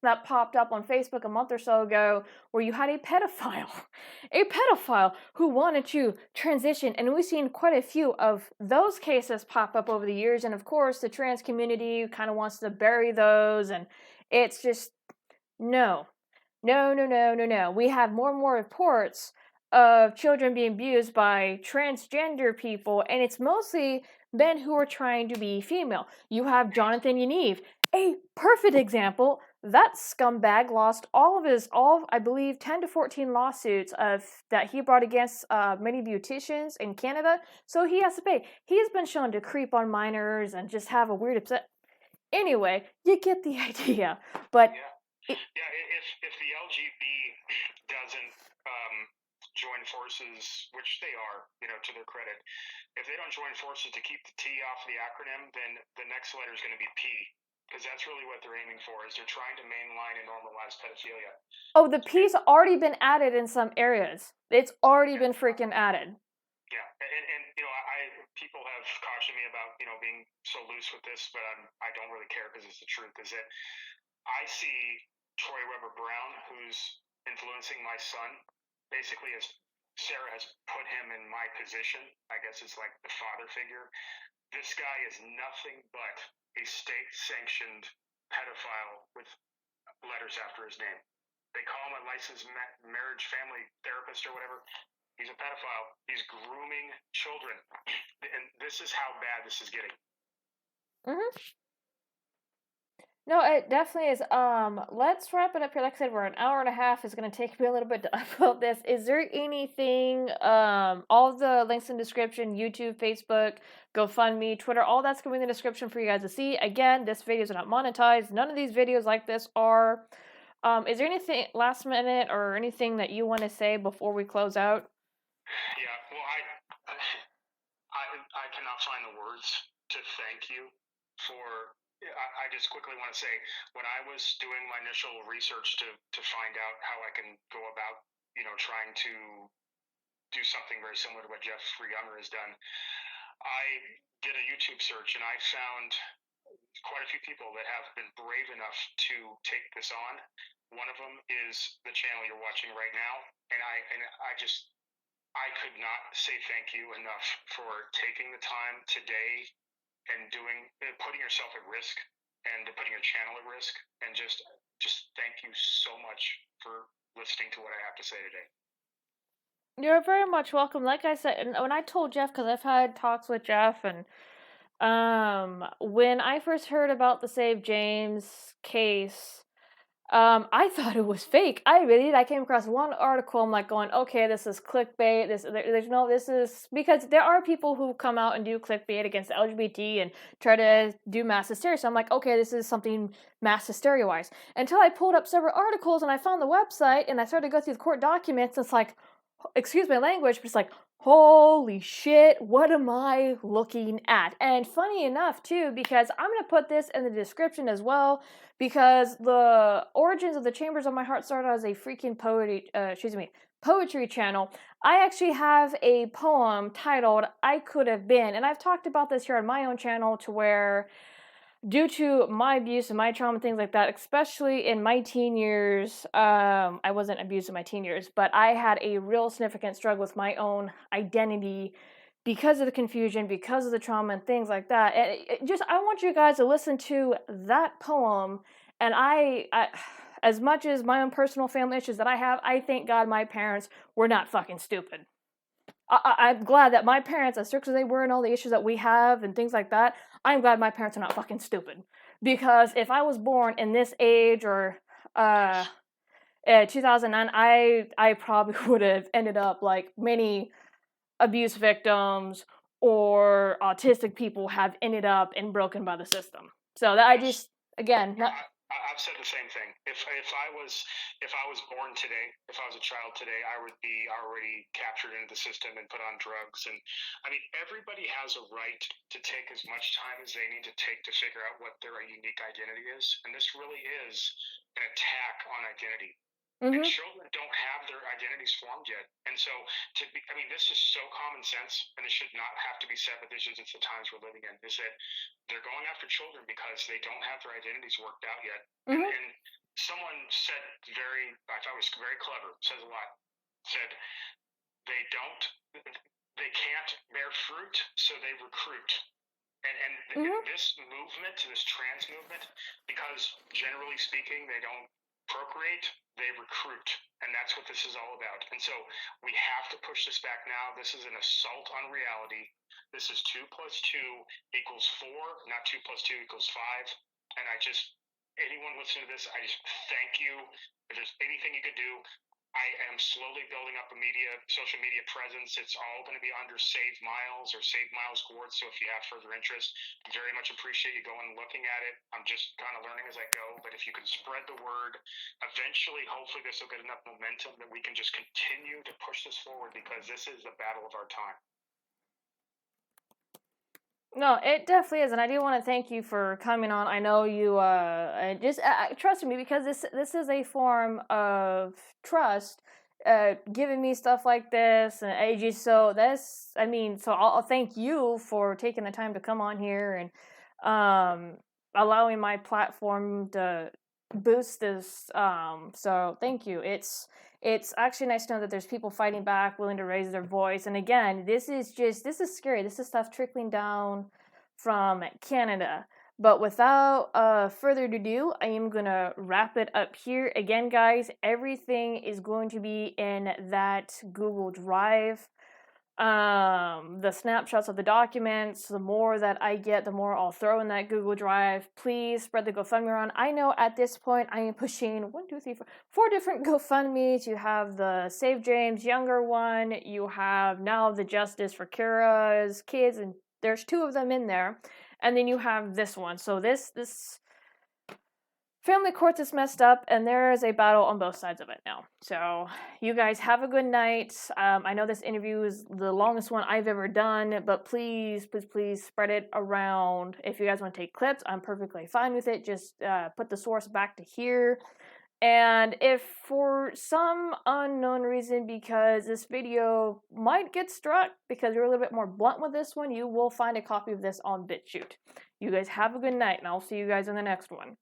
that popped up on Facebook a month or so ago where you had a pedophile who wanted to transition, and we've seen quite a few of those cases pop up over the years, and of course the trans community kind of wants to bury those, and it's just no. We have more and more reports of children being abused by transgender people, and it's mostly men who are trying to be female. You have Jonathan Yaniv, a perfect example that scumbag lost I believe 10 to 14 lawsuits that he brought against many beauticians in Canada, so he has to pay. He's been shown to creep on minors and just have a weird upset. Anyway, you get the idea. But if the LGB doesn't join forces, which they are, to their credit, if they don't join forces to keep the T off the acronym, then the next letter is going to be P, because that's really what they're aiming for, is they're trying to mainline and normalize pedophilia. Oh, the P's already been added in some areas. It's already been freaking added. Yeah, and people have cautioned me about being so loose with this, but I don't really care, because it's the truth. Is that I see Troy Weber Brown, who's influencing my son, basically as Sarah has put him in my position. I guess it's like the father figure. This guy is nothing but a state-sanctioned pedophile with letters after his name. They call him a licensed marriage family therapist or whatever. He's a pedophile. He's grooming children. And this is how bad this is getting. Mm-hmm. No, it definitely is. Let's wrap it up here. Like I said, we're an hour and a half. It's going to take me a little bit to upload this. Is there anything, all of the links in the description, YouTube, Facebook, GoFundMe, Twitter, all that's going to be in the description for you guys to see. Again, this video is not monetized. None of these videos like this are. Is there anything last minute or anything that you want to say before we close out? Yeah, well, I cannot find the words to thank you for. I just quickly want to say, when I was doing my initial research to find out how I can go about, trying to do something very similar to what Jeffrey Younger has done, I did a YouTube search and I found quite a few people that have been brave enough to take this on. One of them is the channel you're watching right now, and I could not say thank you enough for taking the time today and putting yourself at risk and putting your channel at risk, and just thank you so much for listening to what I have to say today. You're very much welcome. Like I said, and when I told Jeff, because I've had talks with Jeff, and when I first heard about the Save James case, I thought it was fake. I came across one article. I'm like going, okay, this is clickbait. This is because there are people who come out and do clickbait against the LGBT and try to do mass hysteria. So I'm like, okay, this is something mass hysteria wise. Until I pulled up several articles and I found the website and I started to go through the court documents. It's like, excuse my language, but it's like, holy shit, what am I looking at? And funny enough, too, because I'm going to put this in the description as well, because the origins of the Chambers of My Heart started as a freaking poetry channel. I actually have a poem titled I Could Have Been, and I've talked about this here on my own channel, to where due to my abuse and my trauma and things like that, especially in my teen years, I wasn't abused in my teen years, but I had a real significant struggle with my own identity because of the confusion, because of the trauma and things like that. And I want you guys to listen to that poem. And I as much as my own personal family issues that I have, I thank God my parents were not fucking stupid. I'm glad that my parents, as strict as they were and all the issues that we have and things like that, I'm glad my parents are not fucking stupid. Because if I was born in this age or 2009, I probably would have ended up like many abuse victims or autistic people have ended up and broken by the system. So that I've said the same thing. If I was born today, if I was a child today, I would be already captured into the system and put on drugs. And I mean, everybody has a right to take as much time as they need to take to figure out what their unique identity is. And this really is an attack on identity. Mm-hmm. And children don't have their identities formed yet. And so this is so common sense, and it should not have to be said, but it's the times we're living in, is that they're going after children because they don't have their identities worked out yet. Mm-hmm. And someone said I thought it was very clever, says a lot, said they can't bear fruit, so they recruit. And mm-hmm. This movement, this trans movement, because generally speaking, they don't procreate, they recruit, and that's what this is all about. And so we have to push this back now. This is an assault on reality. This is 2 + 2 = 4, not 2 + 2 = 5. And anyone listening to this, I just thank you. If there's anything you could do, I am slowly building up a social media presence. It's all going to be under Save Miles or Save Miles Courts. So if you have further interest, very much appreciate you going and looking at it. I'm just kind of learning as I go. But if you can spread the word, eventually, hopefully this will get enough momentum that we can just continue to push this forward, because this is the battle of our time. No, it definitely is, and I do want to thank you for coming on. I know you just trust me, because this is a form of trust, giving me stuff like this, and I just so that's I mean, so I'll thank you for taking the time to come on here and allowing my platform to boost this. So thank you. It's actually nice to know that there's people fighting back, willing to raise their voice. And again, this is scary. This is stuff trickling down from Canada. But without further ado, I am going to wrap it up here. Again, guys, everything is going to be in that Google Drive. The snapshots of the documents, the more that I get, the more I'll throw in that Google Drive. Please spread the GoFundMe around. I know at this point I am pushing 4 different GoFundMes. You have the Save James Younger one, you have now the Justice for Kira's kids, and there's 2 of them in there, and then you have this one. So this family court is messed up, and there is a battle on both sides of it now. So you guys have a good night. I know this interview is the longest one I've ever done, but please spread it around. If you guys want to take clips, I'm perfectly fine with it. Just put the source back to here. And if for some unknown reason, because this video might get struck because you're a little bit more blunt with this one, you will find a copy of this on BitChute. You guys have a good night, and I'll see you guys in the next one.